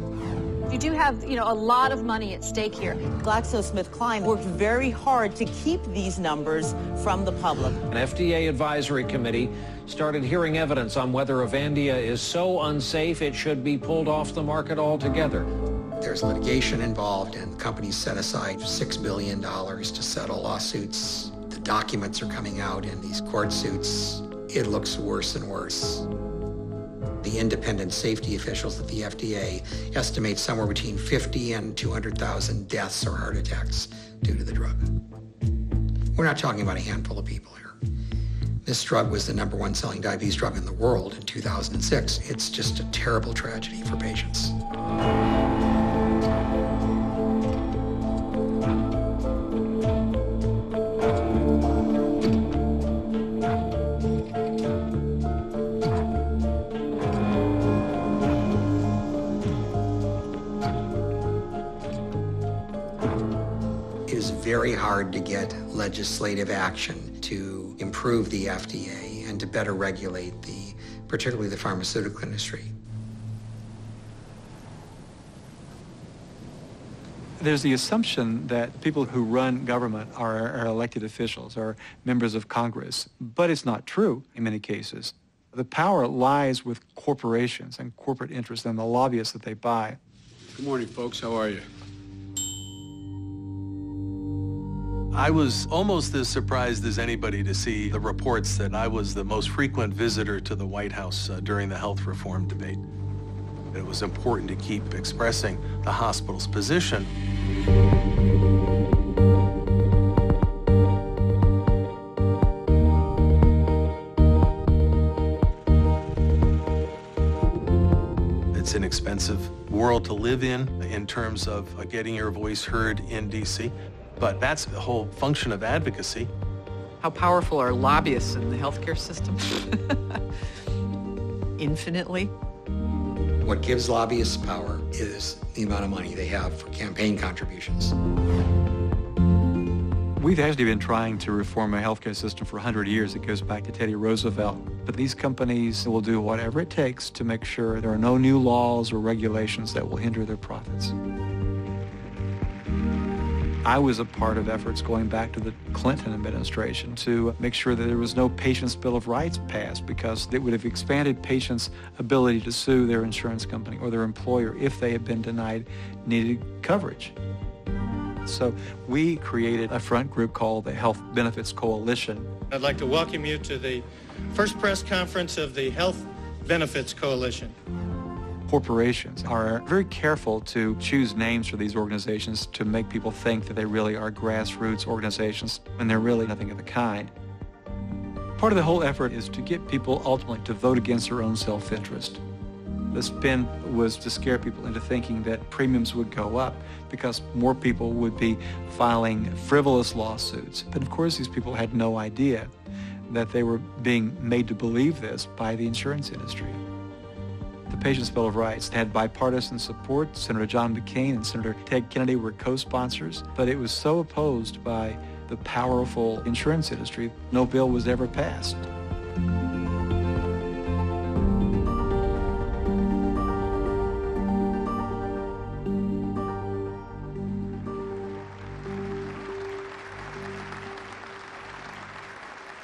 You do have, a lot of money at stake here. GlaxoSmithKline worked very hard to keep these numbers from the public. An FDA advisory committee started hearing evidence on whether Avandia is so unsafe it should be pulled off the market altogether. There's litigation involved, and companies set aside $6 billion to settle lawsuits. The documents are coming out in these court suits. It looks worse and worse. The independent safety officials at the FDA estimate somewhere between 50 and 200,000 deaths or heart attacks due to the drug. We're not talking about a handful of people here. This drug was the #1 selling diabetes drug in the world in 2006. It's just a terrible tragedy for patients. Very hard to get legislative action to improve the FDA and to better regulate particularly the pharmaceutical industry. There's the assumption that people who run government are elected officials or members of Congress, but it's not true in many cases. The power lies with corporations and corporate interests and the lobbyists that they buy. Good morning, folks. How are you? I was almost as surprised as anybody to see the reports that I was the most frequent visitor to the White House during the health reform debate. It was important to keep expressing the hospital's position. It's an expensive world to live in terms of getting your voice heard in D.C. But that's the whole function of advocacy. How powerful are lobbyists in the healthcare system? Infinitely. What gives lobbyists power is the amount of money they have for campaign contributions. We've actually been trying to reform a healthcare system for 100 years. It goes back to Teddy Roosevelt. But these companies will do whatever it takes to make sure there are no new laws or regulations that will hinder their profits. I was a part of efforts going back to the Clinton administration to make sure that there was no Patients' Bill of Rights passed, because it would have expanded patients' ability to sue their insurance company or their employer if they had been denied needed coverage. So we created a front group called the Health Benefits Coalition. I'd like to welcome you to the first press conference of the Health Benefits Coalition. Corporations are very careful to choose names for these organizations to make people think that they really are grassroots organizations when they're really nothing of the kind. Part of the whole effort is to get people ultimately to vote against their own self-interest. The spin was to scare people into thinking that premiums would go up because more people would be filing frivolous lawsuits. But of course, these people had no idea that they were being made to believe this by the insurance industry. The Patients' Bill of Rights had bipartisan support. Senator John McCain and Senator Ted Kennedy were co-sponsors, but it was so opposed by the powerful insurance industry, no bill was ever passed.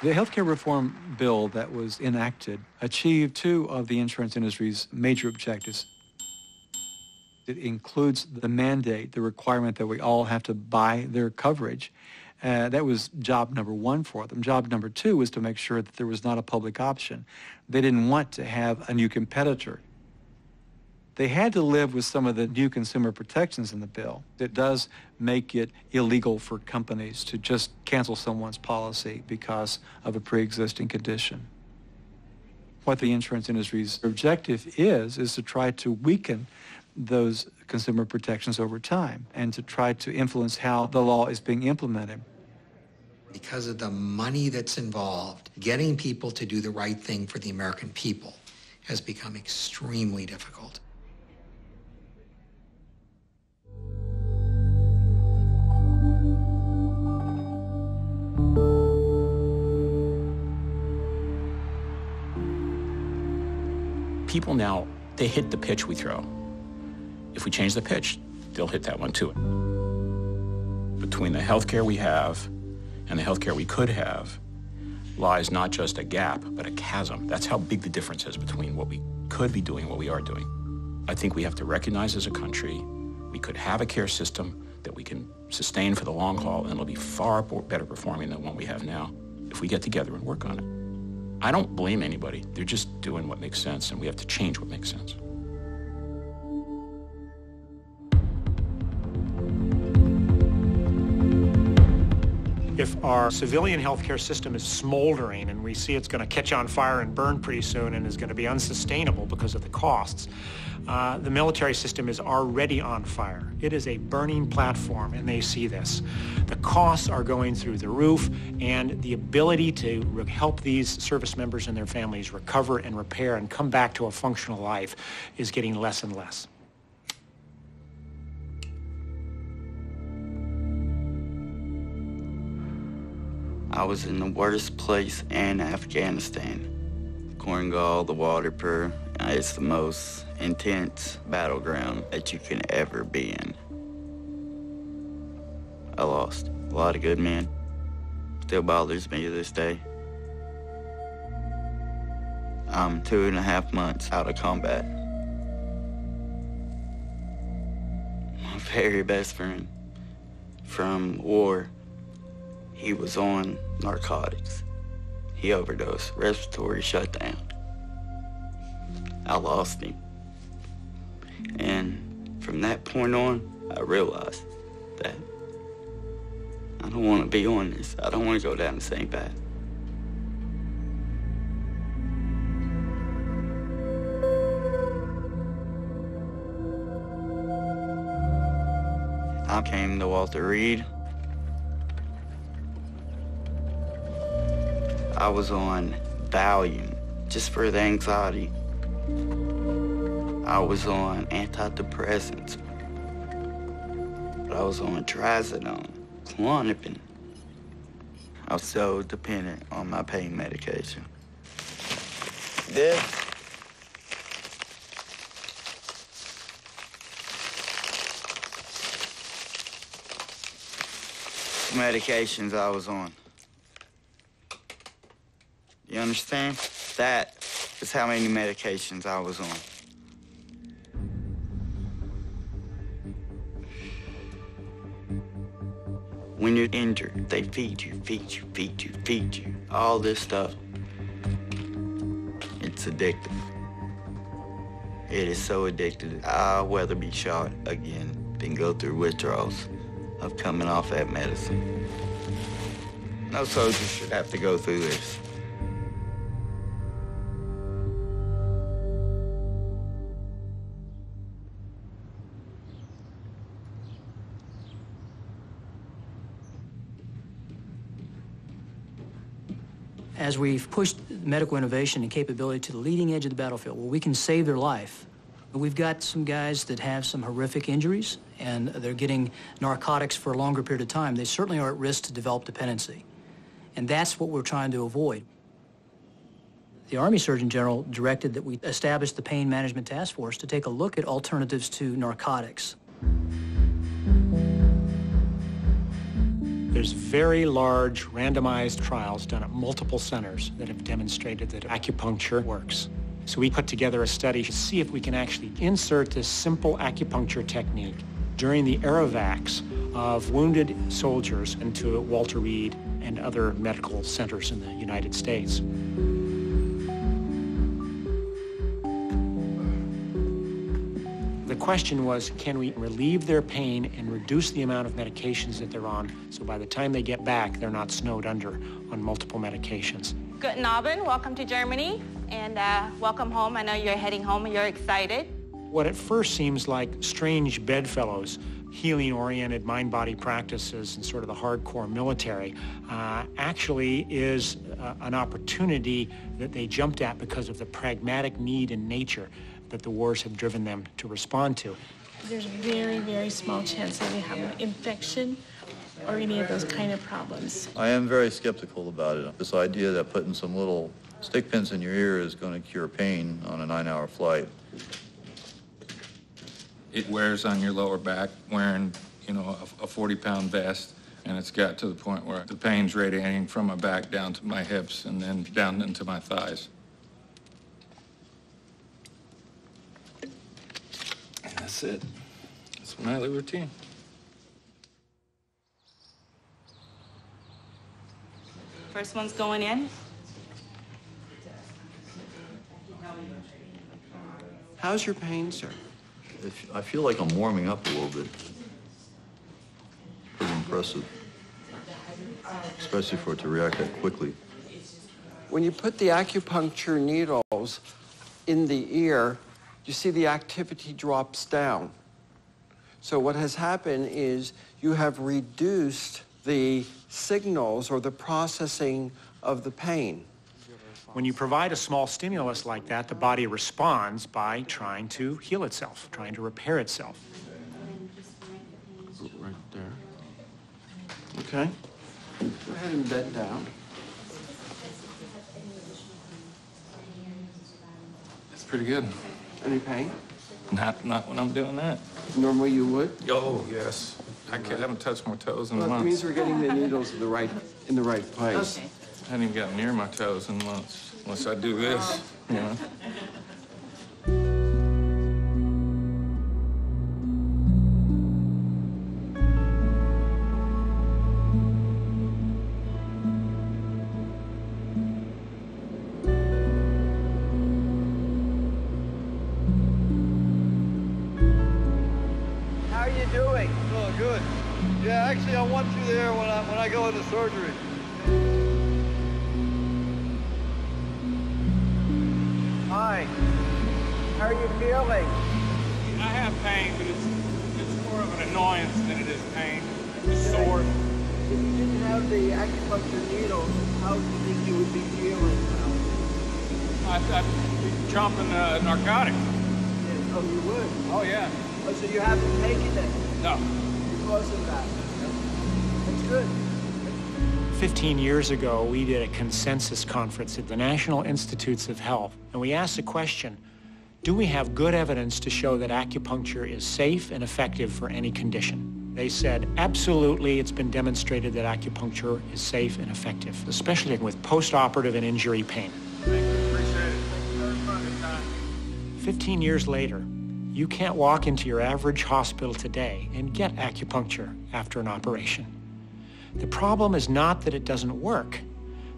The healthcare reform bill that was enacted achieved two of the insurance industry's major objectives. It includes the mandate, the requirement that we all have to buy their coverage. That was job number one for them. Job number two was to make sure that there was not a public option. They didn't want to have a new competitor. They had to live with some of the new consumer protections in the bill. It does make it illegal for companies to just cancel someone's policy because of a pre-existing condition. What the insurance industry's objective is to try to weaken those consumer protections over time and to try to influence how the law is being implemented. Because of the money that's involved, getting people to do the right thing for the American people has become extremely difficult. People now, they hit the pitch we throw. If we change the pitch, they'll hit that one too. Between the healthcare we have and the healthcare we could have lies not just a gap, but a chasm. That's how big the difference is between what we could be doing and what we are doing. I think we have to recognize as a country we could have a care system that we can sustain for the long haul, and it'll be far better performing than what we have now if we get together and work on it. I don't blame anybody. They're just doing what makes sense, and we have to change what makes sense. If our civilian healthcare system is smoldering and we see it's going to catch on fire and burn pretty soon and is going to be unsustainable because of the costs, the military system is already on fire. It is a burning platform, and they see this. The costs are going through the roof, and the ability to help these service members and their families recover and repair and come back to a functional life is getting less and less. I was in the worst place in Afghanistan. Korengal, the Waterpur, it's the most intense battleground that you can ever be in. I lost a lot of good men. Still bothers me to this day. I'm 2.5 months out of combat. My very best friend from war, he was on narcotics. He overdosed, respiratory shutdown. I lost him. And from that point on, I realized that I don't want to be on this. I don't want to go down the same path. I came to Walter Reed. I was on Valium just for the anxiety. I was on antidepressants. I was on trazodone, Klonopin. I was so dependent on my pain medication. This medications I was on. You understand? That is how many medications I was on. When you're injured, they feed you, feed you, feed you, feed you. All this stuff. It's addictive. It is so addictive. I'd rather be shot again than go through withdrawals of coming off that medicine. No soldier should have to go through this. As we've pushed medical innovation and capability to the leading edge of the battlefield, where we can save their life, we've got some guys that have some horrific injuries, and they're getting narcotics for a longer period of time. They certainly are at risk to develop dependency. And that's what we're trying to avoid. The Army Surgeon General directed that we establish the Pain Management Task Force to take a look at alternatives to narcotics. There's very large randomized trials done at multiple centers that have demonstrated that acupuncture works. So we put together a study to see if we can actually insert this simple acupuncture technique during the aerovacs of wounded soldiers into Walter Reed and other medical centers in the United States. The question was, can we relieve their pain and reduce the amount of medications that they're on so by the time they get back, they're not snowed under on multiple medications? Guten Abend, welcome to Germany, and welcome home. I know you're heading home and you're excited. What at first seems like strange bedfellows, healing-oriented mind-body practices and sort of the hardcore military, actually is an opportunity that they jumped at because of the pragmatic need in nature that the wars have driven them to respond to. There's very, very small chance that they have an infection or any of those kind of problems. I am very skeptical about it. This idea that putting some little stick pins in your ear is going to cure pain on a 9-hour flight. It wears on your lower back, wearing, a 40-pound vest, and it's got to the point where the pain's radiating from my back down to my hips and then down into my thighs. And that's it. That's my nightly routine. First one's going in. How's your pain, sir? I feel like I'm warming up a little bit. Pretty impressive, especially for it to react that quickly. When you put the acupuncture needles in the ear, you see the activity drops down. So what has happened is you have reduced the signals or the processing of the pain. When you provide a small stimulus like that, the body responds by trying to heal itself, trying to repair itself. Right there. Okay. Go ahead and bend down. It's pretty good. Any pain? Not when I'm doing that. Normally you would? Oh, yes. I haven't touched my toes in Well, it months. months. means we're getting the needles in the right place. Okay. I haven't even got near my toes in months, unless I do this, How are you doing? Oh, good. Yeah, actually, I want you there when I go into surgery. Hi. How are you feeling? I have pain, but it's more of an annoyance than it is pain. It's sore. If you didn't have the acupuncture needles, how do you think you would be feeling now? I'd be chomping narcotics. Oh, you would? Oh, yeah. Oh, so you haven't taken it? No. Because of that? That's good. 15 years ago, we did a consensus conference at the National Institutes of Health, and we asked the question, do we have good evidence to show that acupuncture is safe and effective for any condition? They said, absolutely, it's been demonstrated that acupuncture is safe and effective, especially with post-operative and injury pain. Thank you. Appreciate it. Thank you very much. 15 years later, you can't walk into your average hospital today and get acupuncture after an operation. The problem is not that it doesn't work.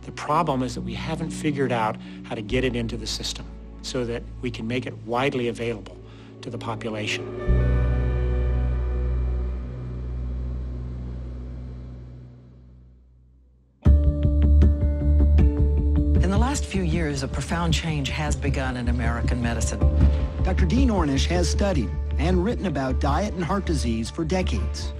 The problem is that we haven't figured out how to get it into the system so that we can make it widely available to the population. In the last few years, a profound change has begun in American medicine. Dr. Dean Ornish has studied and written about diet and heart disease for decades.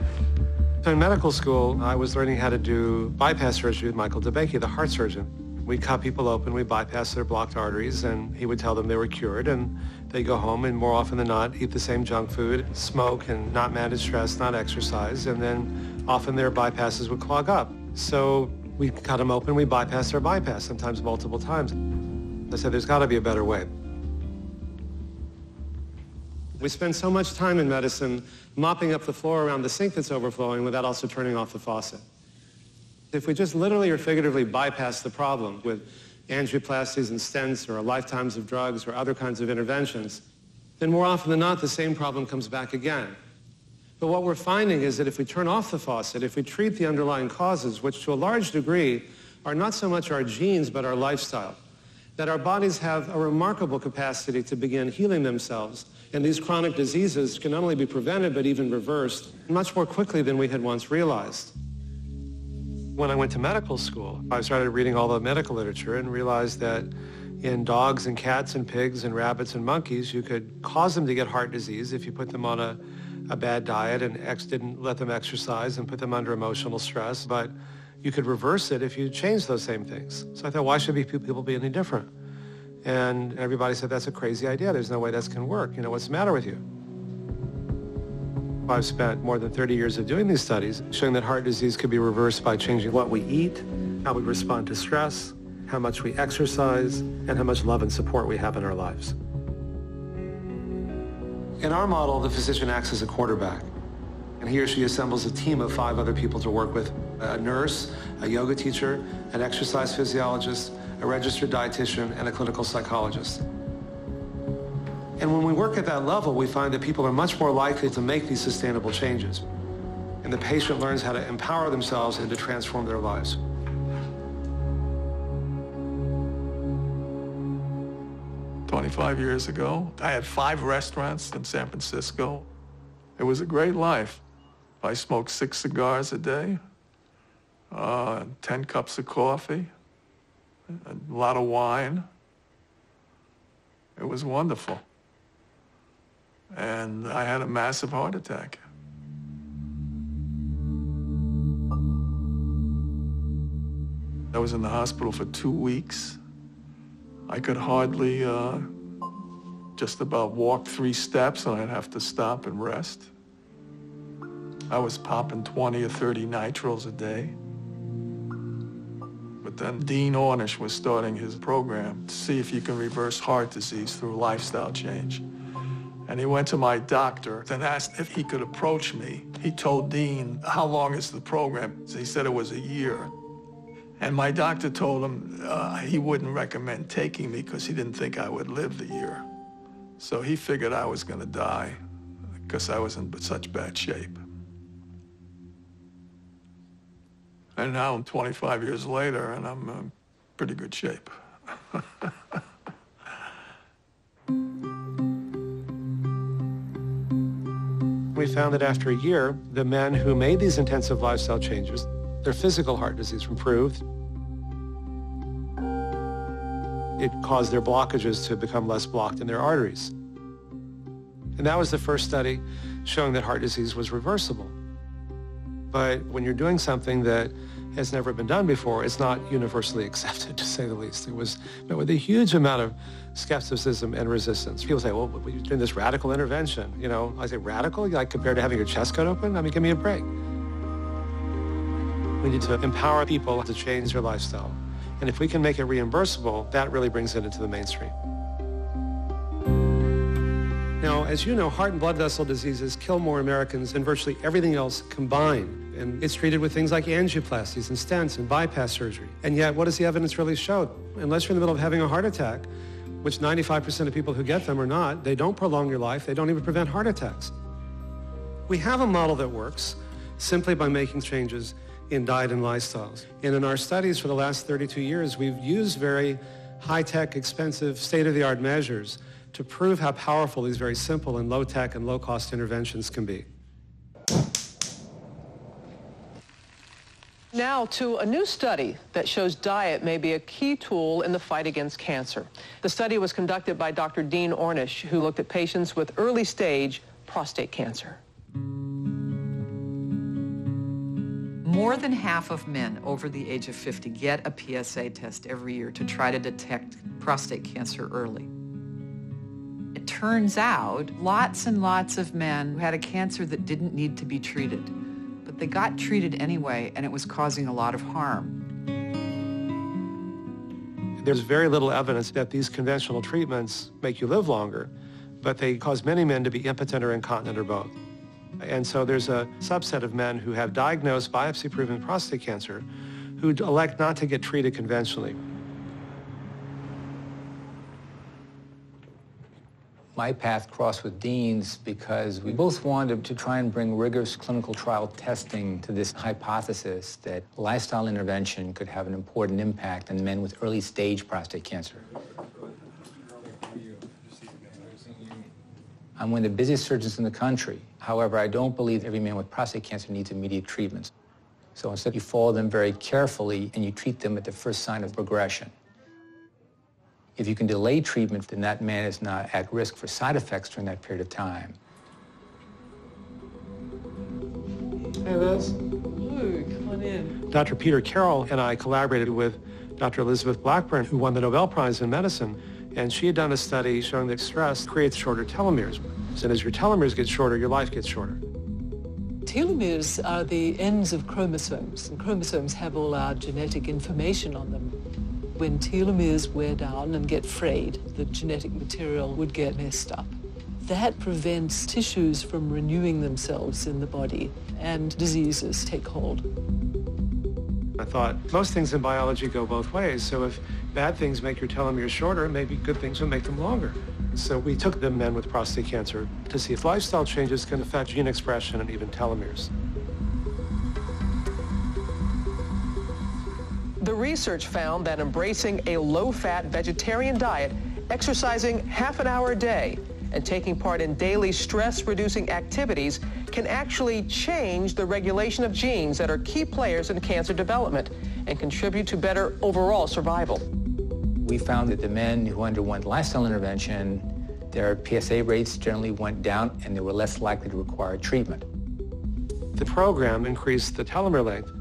So in medical school, I was learning how to do bypass surgery with Michael DeBakey, the heart surgeon. We'd cut people open, we'd bypass their blocked arteries, and he would tell them they were cured, and they'd go home and more often than not eat the same junk food, smoke, and not manage stress, not exercise, and then often their bypasses would clog up. So we cut them open, we bypass their bypass, sometimes multiple times. I said, there's got to be a better way. We spend so much time in medicine mopping up the floor around the sink that's overflowing without also turning off the faucet. If we just literally or figuratively bypass the problem with angioplasties and stents or lifetimes of drugs or other kinds of interventions, then more often than not, the same problem comes back again. But what we're finding is that if we turn off the faucet, if we treat the underlying causes, which to a large degree are not so much our genes but our lifestyle, that our bodies have a remarkable capacity to begin healing themselves. And these chronic diseases can not only be prevented but even reversed much more quickly than we had once realized. When I went to medical school, I started reading all the medical literature and realized that in dogs and cats and pigs and rabbits and monkeys, you could cause them to get heart disease if you put them on a bad diet and didn't let them exercise and put them under emotional stress. But you could reverse it if you changed those same things. So I thought, why should people be any different? And everybody said, that's a crazy idea. There's no way that's going to work. You know, what's the matter with you? I've spent more than 30 years of doing these studies, showing that heart disease could be reversed by changing what we eat, how we respond to stress, how much we exercise, and how much love and support we have in our lives. In our model, the physician acts as a quarterback, and he or she assembles a team of 5 other people to work with: a nurse, a yoga teacher, an exercise physiologist, a registered dietitian, and a clinical psychologist. And when we work at that level, we find that people are much more likely to make these sustainable changes. And the patient learns how to empower themselves and to transform their lives. "25 years ago, I had 5 restaurants in San Francisco. It was a great life. I smoked 6 cigars a day, 10 cups of coffee, a lot of wine. It was wonderful. And I had a massive heart attack. I was in the hospital for 2 weeks. I could hardly just about walk 3 steps, and I'd have to stop and rest. I was popping 20 or 30 nitrils a day. But then Dean Ornish was starting his program to see if you can reverse heart disease through lifestyle change. And he went to my doctor and asked if he could approach me. He told Dean, "How long is the program?" He said it was a year. And my doctor told him he wouldn't recommend taking me because he didn't think I would live the year. So he figured I was going to die because I was in such bad shape. And now I'm 25 years later, and I'm in pretty good shape. We found that after a year, the men who made these intensive lifestyle changes, their physical heart disease improved. It caused their blockages to become less blocked in their arteries. And that was the first study showing that heart disease was reversible. But when you're doing something that has never been done before. It's not universally accepted, to say the least. It was met with a huge amount of skepticism and resistance. People say, well, you're doing this radical intervention. You know, I say, radical? Like compared to having your chest cut open? I mean, give me a break. We need to empower people to change their lifestyle. And if we can make it reimbursable, that really brings it into the mainstream. Now, as you know, heart and blood vessel diseases kill more Americans than virtually everything else combined. And it's treated with things like angioplasties and stents and bypass surgery. And yet, what does the evidence really show? Unless you're in the middle of having a heart attack, which 95% of people who get them are not, they don't prolong your life, they don't even prevent heart attacks. We have a model that works simply by making changes in diet and lifestyles. And in our studies for the last 32 years, we've used very high-tech, expensive, state-of-the-art measures to prove how powerful these very simple and low-tech and low-cost interventions can be. Now to a new study that shows diet may be a key tool in the fight against cancer. The study was conducted by Dr. Dean Ornish, who looked at patients with early-stage prostate cancer. More than half of men over the age of 50 get a PSA test every year to try to detect prostate cancer early. It turns out lots and lots of men who had a cancer that didn't need to be treated, but they got treated anyway, and it was causing a lot of harm. There's very little evidence that these conventional treatments make you live longer, but they cause many men to be impotent or incontinent or both. And so there's a subset of men who have diagnosed biopsy-proven prostate cancer who elect not to get treated conventionally. My path crossed with Dean's because we both wanted to try and bring rigorous clinical trial testing to this hypothesis that lifestyle intervention could have an important impact on men with early-stage prostate cancer. I'm one of the busiest surgeons in the country. However, I don't believe every man with prostate cancer needs immediate treatments. So instead, you follow them very carefully and you treat them at the first sign of progression. If you can delay treatment, then that man is not at risk for side effects during that period of time. Hey, Liz. Ooh, come on in. Dr. Peter Carroll and I collaborated with Dr. Elizabeth Blackburn, who won the Nobel Prize in medicine, and she had done a study showing that stress creates shorter telomeres. And as your telomeres get shorter, your life gets shorter. Telomeres are the ends of chromosomes, and chromosomes have all our genetic information on them. When telomeres wear down and get frayed, the genetic material would get messed up. That prevents tissues from renewing themselves in the body, and diseases take hold. I thought most things in biology go both ways, so if bad things make your telomeres shorter, maybe good things will make them longer. So we took the men with prostate cancer to see if lifestyle changes can affect gene expression and even telomeres. The research found that embracing a low-fat vegetarian diet, exercising half an hour a day, and taking part in daily stress-reducing activities can actually change the regulation of genes that are key players in cancer development and contribute to better overall survival. We found that the men who underwent lifestyle intervention, their PSA rates generally went down and they were less likely to require treatment. The program increased the telomere length.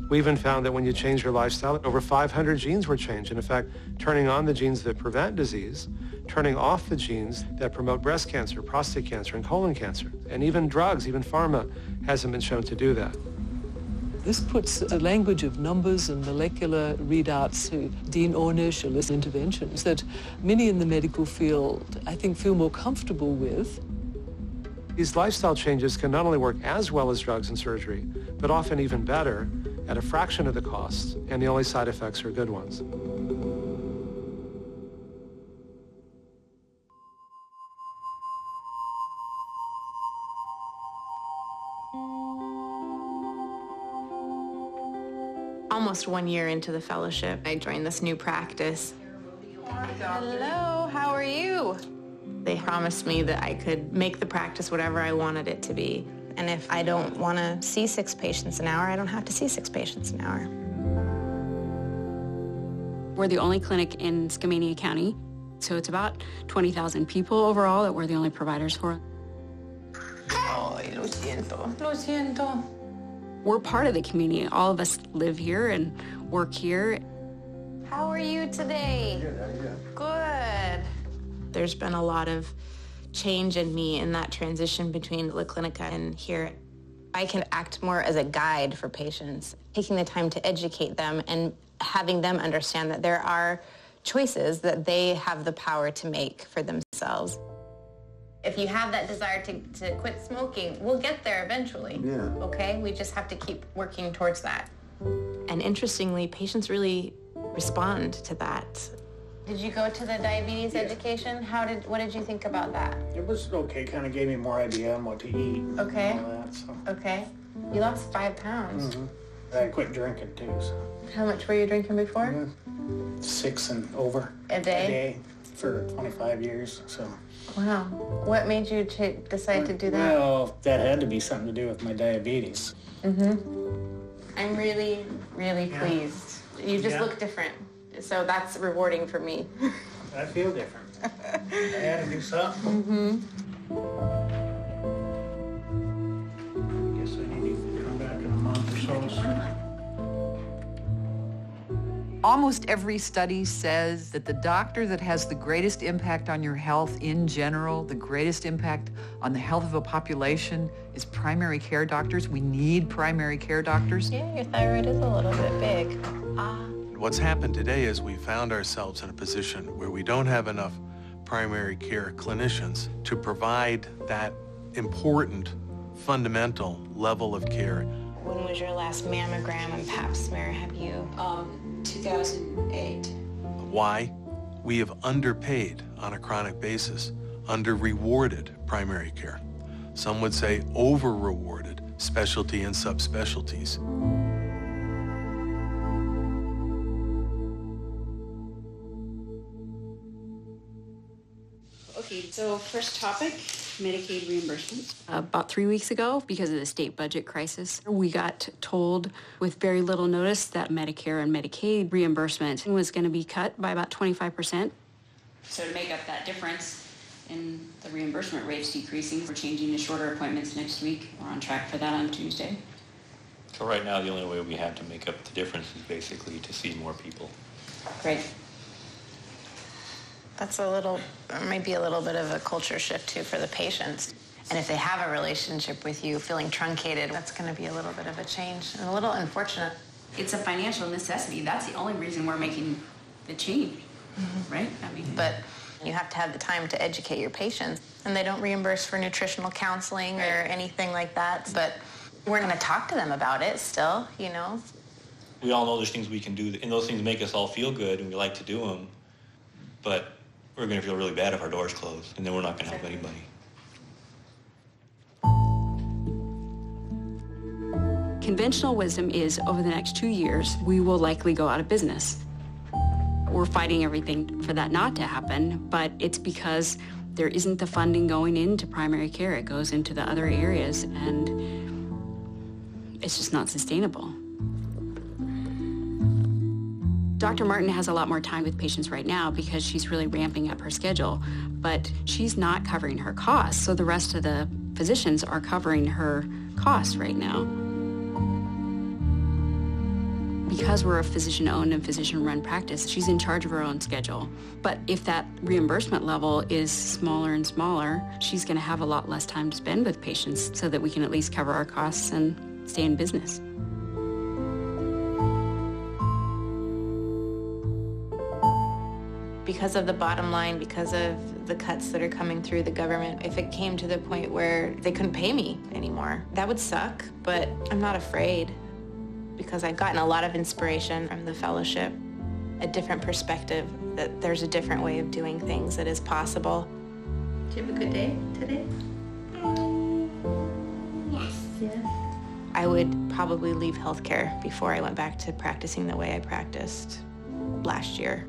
We even found that when you change your lifestyle, over 500 genes were changed. And in fact, turning on the genes that prevent disease, turning off the genes that promote breast cancer, prostate cancer, and colon cancer. And even drugs, even pharma, hasn't been shown to do that. This puts the language of numbers and molecular readouts to Dean Ornish or list interventions that many in the medical field, I think, feel more comfortable with. These lifestyle changes can not only work as well as drugs and surgery, but often even better at a fraction of the cost, and the only side effects are good ones. Almost 1 year into the fellowship, I joined this new practice. Hello, how are you? They promised me that I could make the practice whatever I wanted it to be. And if I don't want to see 6 patients an hour, I don't have to see 6 patients an hour. We're the only clinic in Skamania County, so it's about 20,000 people overall that we're the only providers for. Ay, lo siento. Lo siento. We're part of the community. All of us live here and work here. How are you today? Good. There's been a lot of change in me in that transition between La Clinica and here. I can act more as a guide for patients, taking the time to educate them and having them understand that there are choices that they have the power to make for themselves. If you have that desire to quit smoking, we'll get there eventually. Yeah. Okay? We just have to keep working towards that. And interestingly, patients really respond to that. Did you go to the diabetes education? What did you think about that? It was okay, kind of gave me more idea on what to eat. Okay. And all that, so. Okay. You lost 5 pounds. I quit drinking too, so. How much were you drinking before? 6 and over. A day? A day for 25 years, so. Wow. What made you decide to do that? Well, that had to be something to do with my diabetes. I'm really, really pleased. You just look different. So that's rewarding for me. I feel different. I had to do something. Guess I need to come back in a month or so. Almost every study says that the doctor that has the greatest impact on your health in general, the greatest impact on the health of a population, is primary care doctors. We need primary care doctors. Yeah, your thyroid is a little bit big. What's happened today is we found ourselves in a position where we don't have enough primary care clinicians to provide that important, fundamental level of care. When was your last mammogram and pap smear? Have you? 2008. Why? We have underpaid on a chronic basis, under-rewarded primary care. Some would say over-rewarded specialty and subspecialties. Okay, so first topic, Medicaid reimbursement. About 3 weeks ago, because of the state budget crisis, we got told with very little notice that Medicare and Medicaid reimbursement was going to be cut by about 25%. So to make up that difference in the reimbursement rates decreasing, we're changing to shorter appointments next week. We're on track for that on Tuesday. So right now, the only way we have to make up the difference is basically to see more people. Great. That's might be a little bit of a culture shift too for the patients. And if they have a relationship with you feeling truncated, that's going to be a little bit of a change and a little unfortunate. It's a financial necessity. That's the only reason we're making the change, right? I mean, but you have to have the time to educate your patients. And they don't reimburse for nutritional counseling or anything like that. But we're going to talk to them about it still, you know. We all know there's things we can do, and those things make us all feel good, and we like to do them. But we're going to feel really bad if our door's closed, and then we're not going to help anybody. Conventional wisdom is over the next 2 years, we will likely go out of business. We're fighting everything for that not to happen, but it's because there isn't the funding going into primary care. It goes into the other areas, and it's just not sustainable. Dr. Martin has a lot more time with patients right now because she's really ramping up her schedule, but she's not covering her costs, so the rest of the physicians are covering her costs right now. Because we're a physician-owned and physician-run practice, she's in charge of her own schedule. But if that reimbursement level is smaller and smaller, she's going to have a lot less time to spend with patients so that we can at least cover our costs and stay in business. Because of the bottom line, because of the cuts that are coming through the government, if it came to the point where they couldn't pay me anymore, that would suck, but I'm not afraid because I've gotten a lot of inspiration from the fellowship, a different perspective, that there's a different way of doing things that is possible. Did you have a good day today? Yes. I would probably leave healthcare before I went back to practicing the way I practiced last year.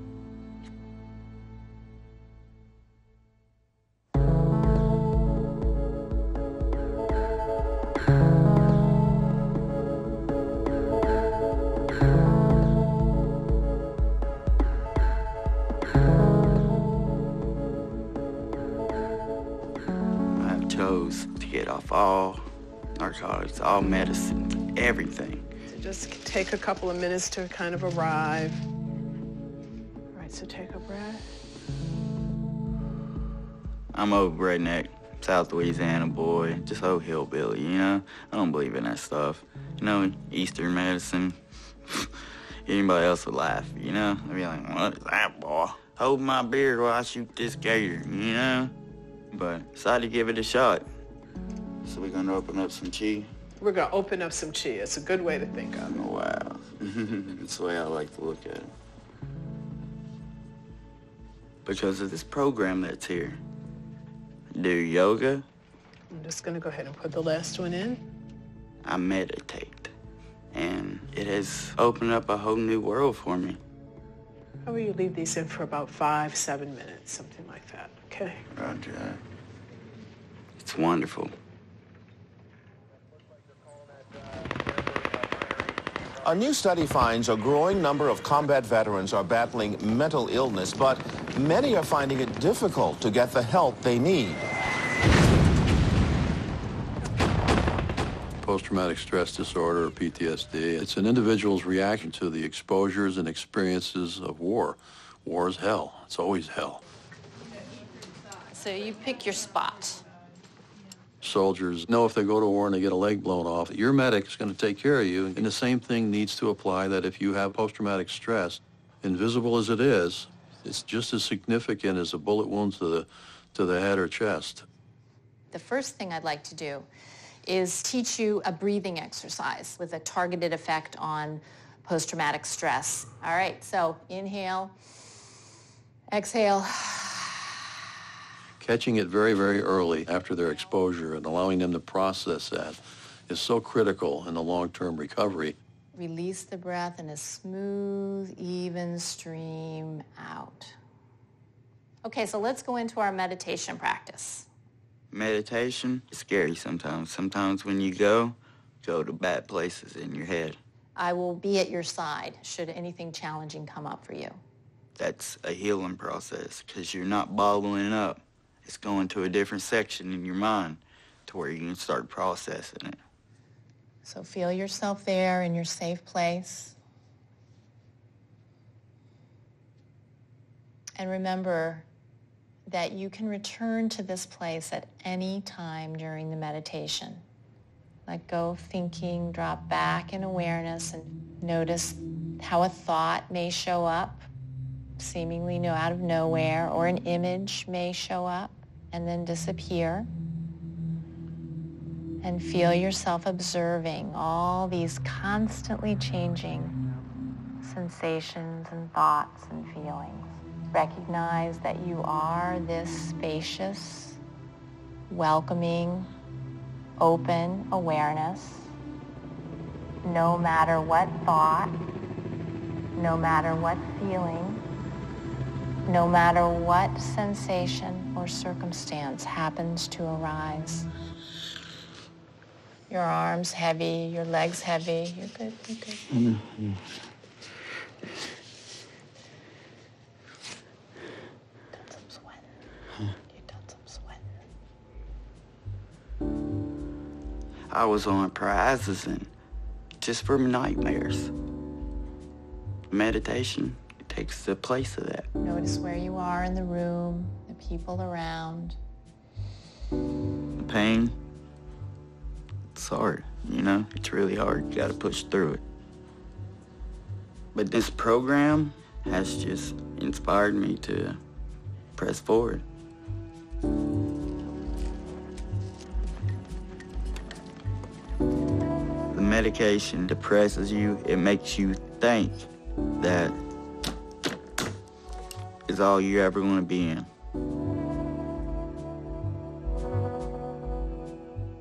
Chose to get off all narcotics, all medicine. everything. So just take a couple of minutes to kind of arrive. All right, so take a breath. I'm old redneck, South Louisiana boy, just old hillbilly, you know? I don't believe in that stuff. You know, Eastern medicine, anybody else would laugh, you know? I'd be like, what is that, boy? Hold my beard while I shoot this gator, you know? But decided to give it a shot. So we're gonna open up some chi. We're gonna open up some chi. It's a good way to think of it. Oh, wow. That's the way I like to look at it. Because of this program that's here. Do yoga. I'm just gonna go ahead and put the last one in. I meditate. And it has opened up a whole new world for me. How will you leave these in for about 5-7 minutes, something like that, okay? Roger that. It's wonderful. A new study finds a growing number of combat veterans are battling mental illness, but many are finding it difficult to get the help they need. Post-traumatic stress disorder, or PTSD, it's an individual's reaction to the exposures and experiences of war. War is hell. It's always hell. So you pick your spot. Soldiers know if they go to war and they get a leg blown off, your medic is going to take care of you. And the same thing needs to apply that if you have post-traumatic stress, invisible as it is, it's just as significant as a bullet wound to the head or chest. The first thing I'd like to do is teach you a breathing exercise with a targeted effect on post-traumatic stress. All right, so inhale, exhale. Catching it very, very early after their exposure and allowing them to process that is so critical in the long-term recovery. Release the breath in a smooth, even stream out. Okay, so let's go into our meditation practice. Meditation is scary sometimes. Sometimes when you go to bad places in your head. I will be at your side should anything challenging come up for you. That's a healing process because you're not bottling up. It's going to a different section in your mind to where you can start processing it. So feel yourself there in your safe place. And remember that you can return to this place at any time during the meditation. Let go of thinking, drop back in awareness, and notice how a thought may show up, seemingly out of nowhere, or an image may show up and then disappear. And feel yourself observing all these constantly changing sensations and thoughts and feelings. Recognize that you are this spacious, welcoming, open awareness. No matter what thought, no matter what feeling, no matter what sensation or circumstance happens to arise. Your arms heavy, your legs heavy. You're good, you're good. Mm-hmm. I was on Prazosin just for nightmares. Meditation takes the place of that. Notice where you are in the room, the people around. The pain, it's hard, you know? It's really hard. You gotta push through it. But this program has just inspired me to press forward. The medication depresses you. It makes you think that is all you're ever going to be in.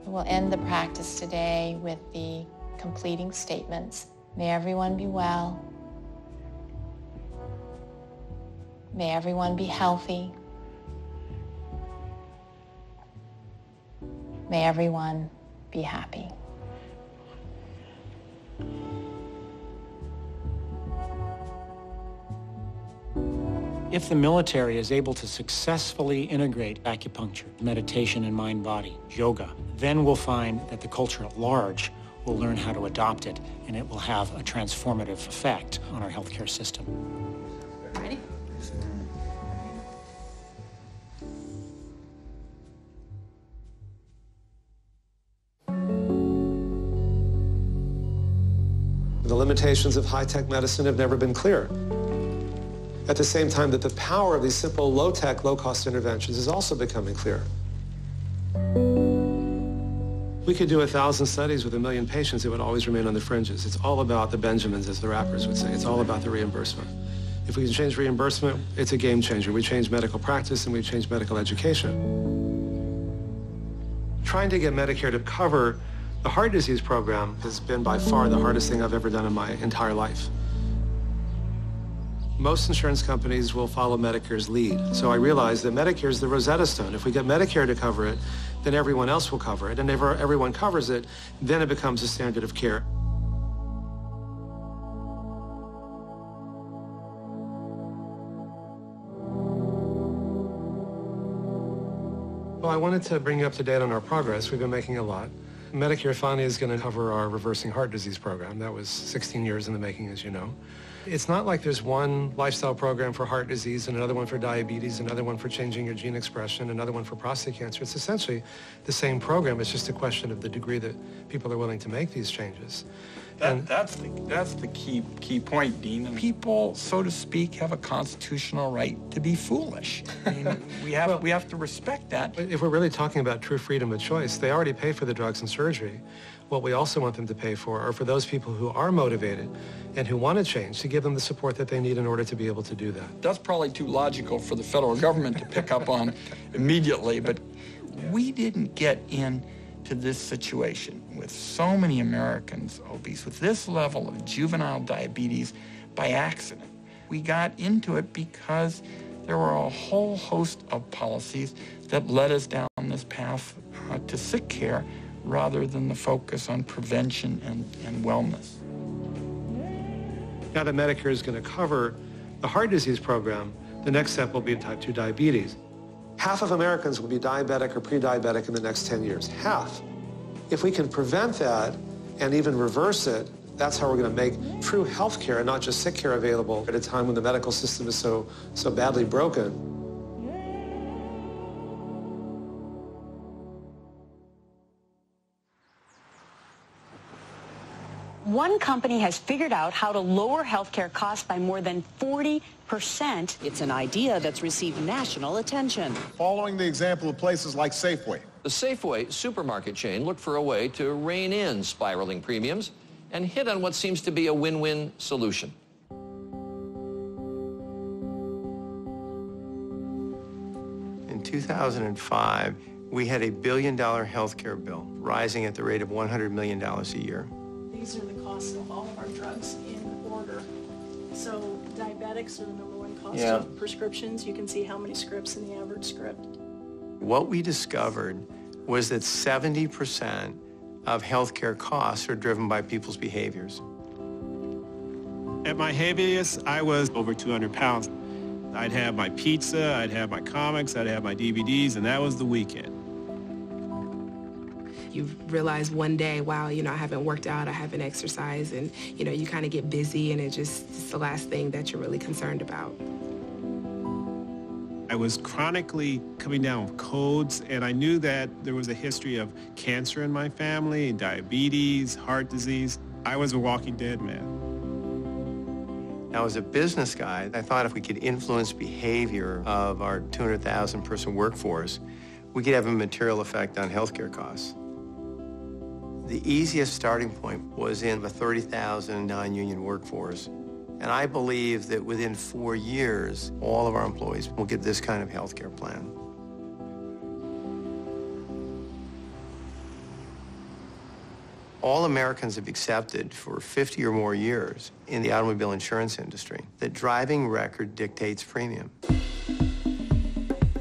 We'll end the practice today with the completing statements. May everyone be well. May everyone be healthy. May everyone be happy. If the military is able to successfully integrate acupuncture, meditation, and mind-body, yoga, then we'll find that the culture at large will learn how to adopt it, and it will have a transformative effect on our healthcare system. Ready? The limitations of high-tech medicine have never been clearer. At the same time that the power of these simple, low-tech, low-cost interventions is also becoming clear. We could do 1,000 studies with 1 million patients, it would always remain on the fringes. It's all about the Benjamins, as the rappers would say. It's all about the reimbursement. If we can change reimbursement, it's a game changer. We change medical practice and we change medical education. Trying to get Medicare to cover the heart disease program has been by far the hardest thing I've ever done in my entire life. Most insurance companies will follow Medicare's lead. So I realized that Medicare is the Rosetta Stone. If we get Medicare to cover it, then everyone else will cover it. And if everyone covers it, then it becomes a standard of care. Well, I wanted to bring you up to date on our progress. We've been making a lot. Medicare finally is going to cover our reversing heart disease program. That was 16 years in the making, as you know. It's not like there's one lifestyle program for heart disease and another one for diabetes, another one for changing your gene expression, another one for prostate cancer. It's essentially the same program. It's just a question of the degree that people are willing to make these changes. That's the key point, Dean. People, so to speak, have a constitutional right to be foolish. I mean, we have to respect that. If we're really talking about true freedom of choice, they already pay for the drugs and surgery. What we also want them to pay for are for those people who are motivated and who want to change, to give them the support that they need in order to be able to do that. That's probably too logical for the federal government to pick up on immediately, but we didn't get into this situation with so many Americans obese, with this level of juvenile diabetes by accident. We got into it because there were a whole host of policies that led us down this path to sick care rather than the focus on prevention and wellness. Now that Medicare is going to cover the heart disease program, the next step will be type 2 diabetes. Half of Americans will be diabetic or pre-diabetic in the next 10 years. Half. If we can prevent that and even reverse it, that's how we're going to make true health care and not just sick care available at a time when the medical system is so badly broken. One company has figured out how to lower healthcare costs by more than 40%. It's an idea that's received national attention. Following the example of places like Safeway. The Safeway supermarket chain looked for a way to rein in spiraling premiums and hit on what seems to be a win-win solution. In 2005, we had $1 billion health care bill, rising at the rate of $100 million a year. These are the costs of all of our drugs in order. So diabetics are the #1 cost of prescriptions. You can see how many scripts in the average script. What we discovered was that 70% of healthcare costs are driven by people's behaviors. At my heaviest, I was over 200 pounds. I'd have my pizza, I'd have my comics, I'd have my DVDs, and that was the weekend. You realize one day, wow, I haven't worked out, I haven't exercised, and, you kind of get busy, and it's the last thing that you're really concerned about. I was chronically coming down with colds, and I knew that there was a history of cancer in my family, diabetes, heart disease. I was a walking dead man. Now, as a business guy, I thought if we could influence behavior of our 200,000 person workforce, we could have a material effect on healthcare costs. The easiest starting point was in a 30,000 non-union workforce. And I believe that within 4 years, all of our employees will get this kind of health care plan. All Americans have accepted for 50 or more years in the automobile insurance industry that driving record dictates premium.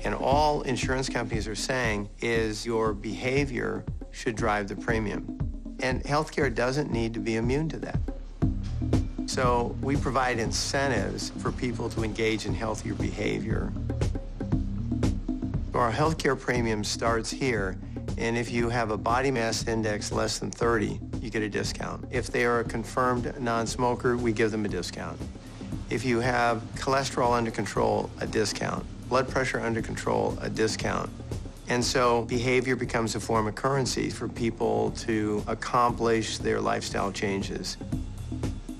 And all insurance companies are saying is your behavior should drive the premium. And healthcare doesn't need to be immune to that. So we provide incentives for people to engage in healthier behavior. Our healthcare premium starts here, and if you have a body mass index less than 30, you get a discount. If they are a confirmed non-smoker, we give them a discount. If you have cholesterol under control, a discount. Blood pressure under control, a discount. And so behavior becomes a form of currency for people to accomplish their lifestyle changes.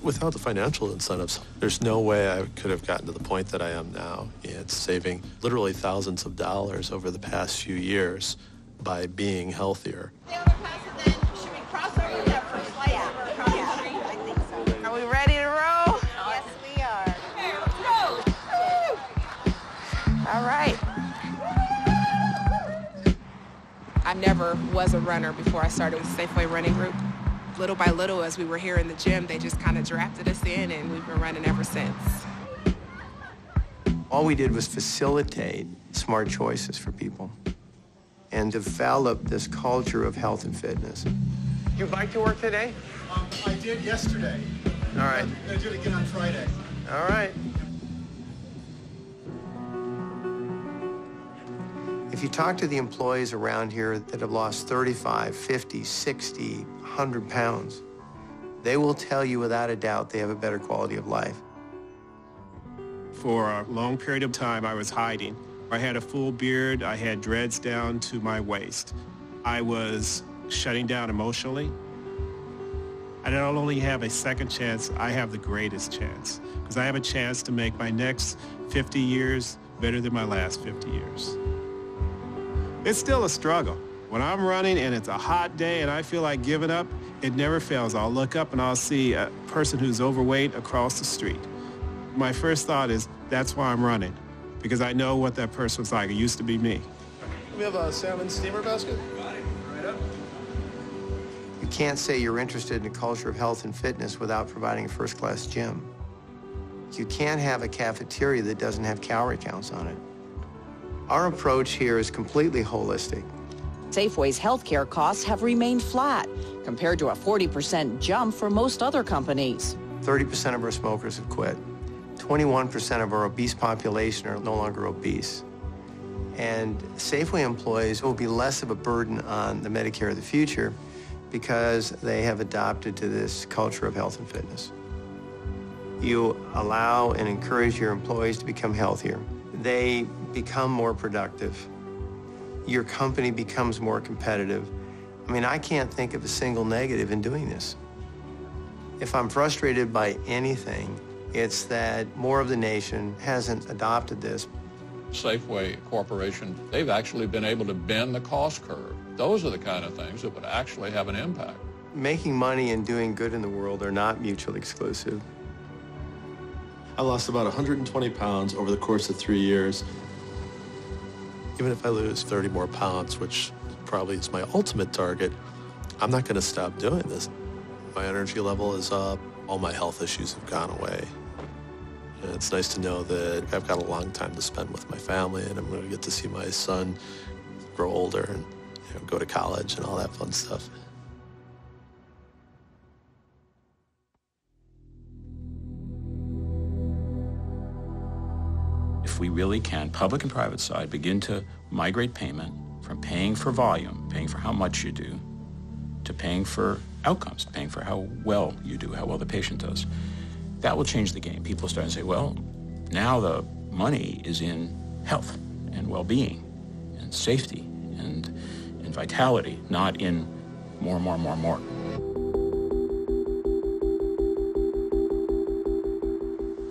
Without the financial incentives, there's no way I could have gotten to the point that I am now. It's saving literally thousands of dollars over the past few years by being healthier. Are we ready to roll? Yes, we are. All right. I never was a runner before I started with Safeway Running Group. Little by little, as we were here in the gym, they just kind of drafted us in, and we've been running ever since. All we did was facilitate smart choices for people and develop this culture of health and fitness. You bike to work today? I did yesterday. All right. I'm going to do it again on Friday. All right. If you talk to the employees around here that have lost 35, 50, 60, 100 pounds, they will tell you without a doubt they have a better quality of life. For a long period of time, I was hiding. I had a full beard. I had dreads down to my waist. I was shutting down emotionally. I don't only have a second chance, I have the greatest chance, because I have a chance to make my next 50 years better than my last 50 years. It's still a struggle. When I'm running and it's a hot day and I feel like giving up, it never fails. I'll look up and I'll see a person who's overweight across the street. My first thought is, that's why I'm running, because I know what that person was like. It used to be me. We have a salmon steamer basket. Right up. You can't say you're interested in a culture of health and fitness without providing a first-class gym. You can't have a cafeteria that doesn't have calorie counts on it. Our approach here is completely holistic. Safeway's healthcare costs have remained flat, compared to a 40% jump for most other companies. 30% of our smokers have quit. 21% of our obese population are no longer obese. And Safeway employees will be less of a burden on the Medicare of the future because they have adopted to this culture of health and fitness. You allow and encourage your employees to become healthier. They become more productive. Your company becomes more competitive. I mean, I can't think of a single negative in doing this. If I'm frustrated by anything, it's that more of the nation hasn't adopted this. Safeway Corporation, they've actually been able to bend the cost curve. Those are the kind of things that would actually have an impact. Making money and doing good in the world are not mutually exclusive. I lost about 120 pounds over the course of 3 years. Even if I lose 30 more pounds, which probably is my ultimate target, I'm not going to stop doing this. My energy level is up. All my health issues have gone away. And it's nice to know that I've got a long time to spend with my family, and I'm going to get to see my son grow older and go to college and all that fun stuff. If we really can, public and private side, begin to migrate payment from paying for volume, paying for how much you do, to paying for outcomes, paying for how well you do, how well the patient does, that will change the game. People start to say, well, now the money is in health and well-being and safety and vitality, not in more.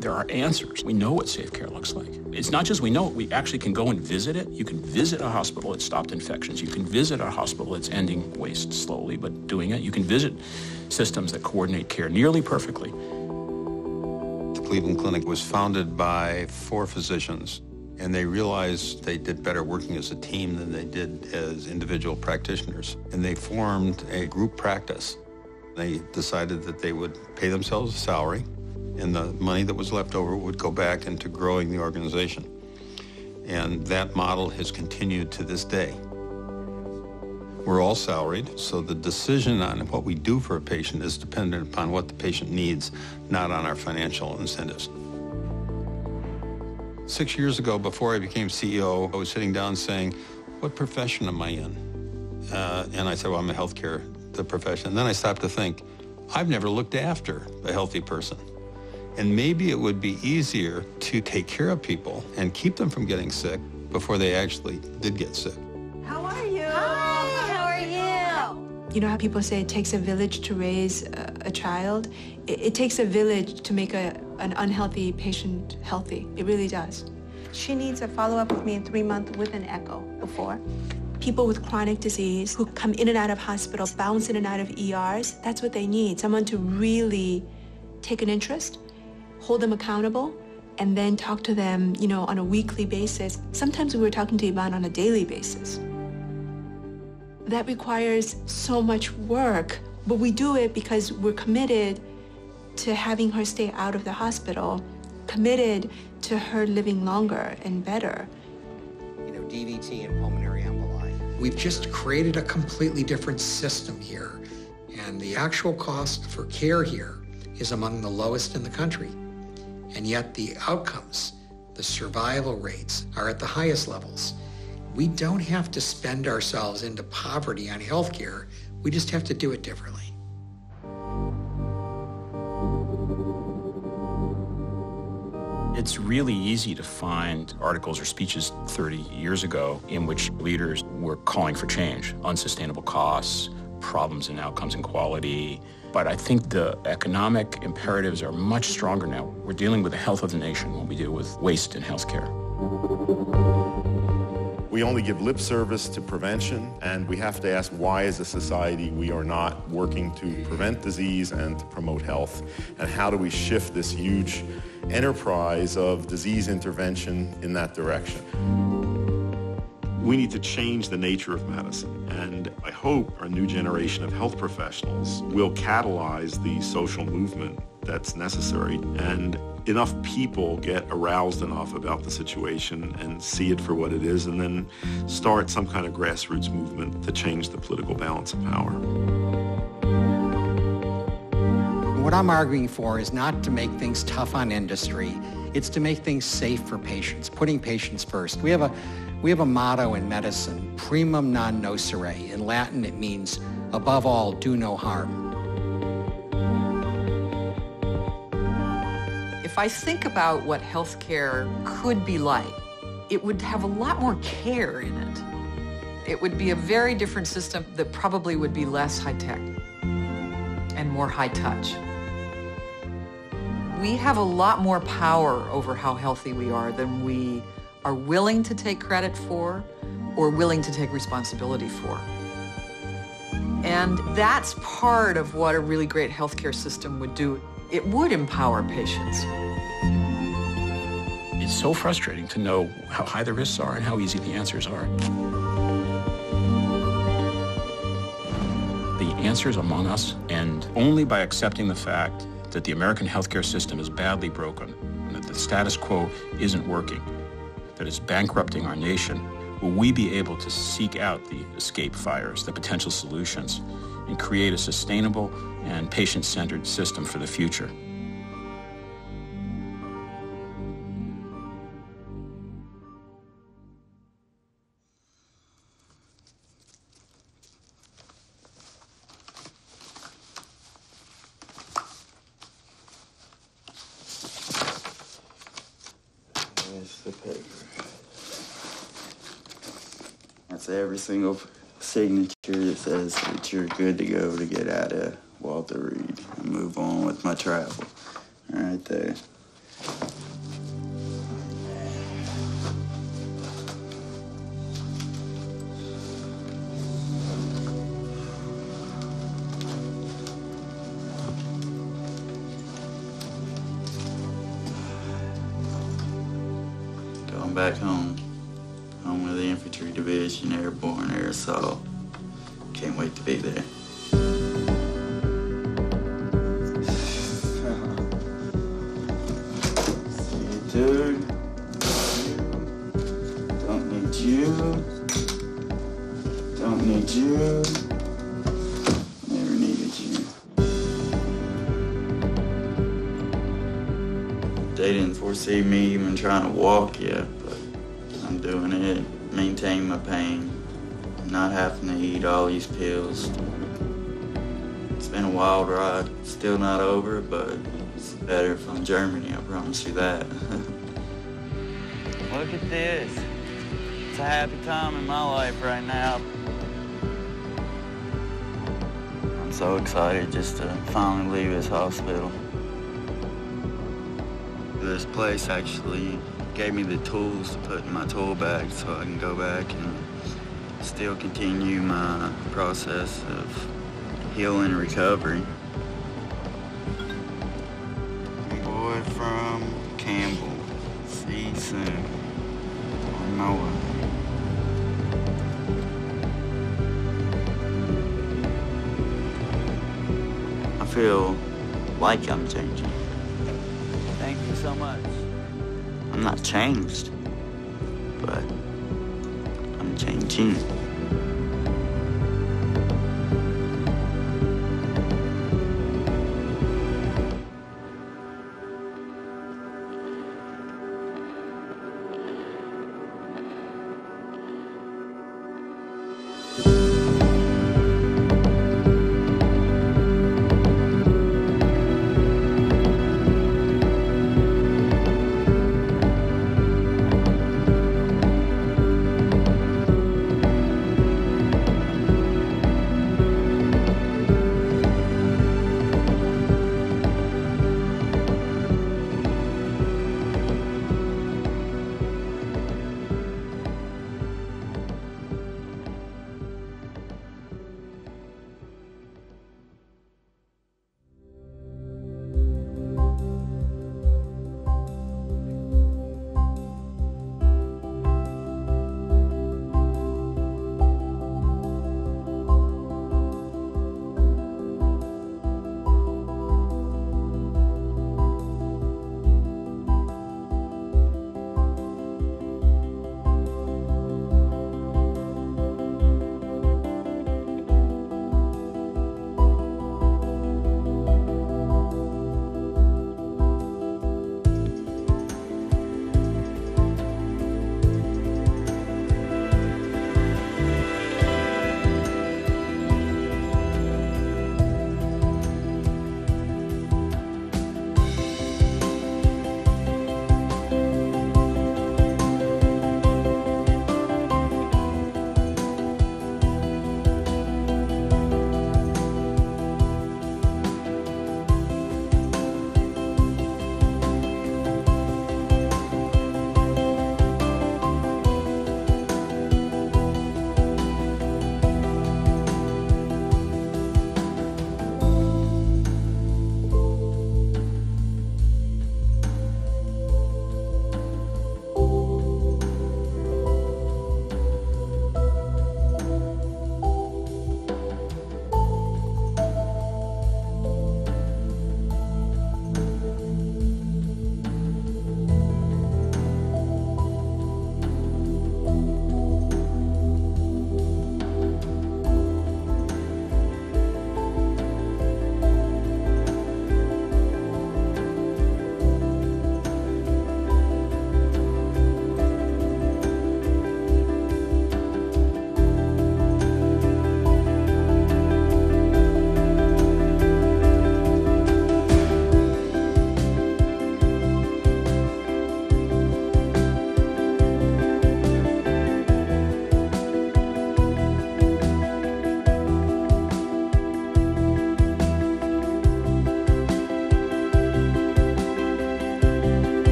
There are answers. We know what safe care looks like. It's not just we know it, we actually can go and visit it. You can visit a hospital that's stopped infections. You can visit a hospital that's ending waste slowly, but doing it. You can visit systems that coordinate care nearly perfectly. The Cleveland Clinic was founded by 4 physicians, and they realized they did better working as a team than they did as individual practitioners. And they formed a group practice. They decided that they would pay themselves a salary, and the money that was left over would go back into growing the organization. And that model has continued to this day. We're all salaried, so the decision on what we do for a patient is dependent upon what the patient needs, not on our financial incentives. 6 years ago, before I became CEO, I was sitting down saying, what profession am I in? And I said, well, I'm a healthcare the profession. And then I stopped to think, I've never looked after a healthy person. And maybe it would be easier to take care of people and keep them from getting sick before they actually did get sick. How are you? Hi, how are you? You know how people say it takes a village to raise a child? It takes a village to make an unhealthy patient healthy. It really does. She needs a follow-up with me in 3 months with an echo before. People with chronic disease who come in and out of hospital, bounce in and out of ERs, that's what they need. Someone to really take an interest, hold them accountable, and then talk to them, you know, on a weekly basis. Sometimes we were talking to Yvonne on a daily basis. That requires so much work, but we do it because we're committed to having her stay out of the hospital, committed to her living longer and better. You know, DVT and pulmonary emboli. We've just created a completely different system here, and the actual cost for care here is among the lowest in the country. And yet the outcomes, the survival rates, are at the highest levels. We don't have to spend ourselves into poverty on healthcare. We just have to do it differently. It's really easy to find articles or speeches 30 years ago in which leaders were calling for change, unsustainable costs, problems in outcomes and quality. But I think the economic imperatives are much stronger now. We're dealing with the health of the nation when we deal with waste in healthcare. We only give lip service to prevention, and we have to ask why as a society we are not working to prevent disease and to promote health, and how do we shift this huge enterprise of disease intervention in that direction. We need to change the nature of medicine, and I hope our new generation of health professionals will catalyze the social movement that's necessary, and enough people get aroused enough about the situation and see it for what it is, and then start some kind of grassroots movement to change the political balance of power. What I'm arguing for is not to make things tough on industry. It's to make things safe for patients, putting patients first. We have a motto in medicine, primum non nocere. In Latin, it means, above all, do no harm. If I think about what healthcare could be like, it would have a lot more care in it. It would be a very different system that probably would be less high-tech and more high-touch. We have a lot more power over how healthy we are than we are willing to take credit for or willing to take responsibility for. And that's part of what a really great healthcare system would do. It would empower patients. It's so frustrating to know how high the risks are and how easy the answers are. The answer's among us, and only by accepting the fact that the American healthcare system is badly broken and that the status quo isn't working, that it's bankrupting our nation, will we be able to seek out the escape fires, the potential solutions, and create a sustainable and patient-centered system for the future. The paper. That's every single signature that says that you're good to go to get out of Walter Reed and move on with my travel. Right there. Back home of the Infantry Division, Airborne Air Assault. Can't wait to be there. See you, dude. Don't need you. Don't need you. Never needed you. They didn't foresee me even trying to walk yet, but I'm doing it, maintain my pain, not having to eat all these pills. It's been a wild ride. Still not over, but it's better from Germany, I promise you that. Look at this. It's a happy time in my life right now. I'm so excited just to finally leave this hospital. This place actually gave me the tools to put in my tool bag so I can go back and still continue my process of healing and recovery. Boy from Campbell. See you soon. On my way. I feel like I'm changing. Thank you so much. I'm not changed, but I'm changing.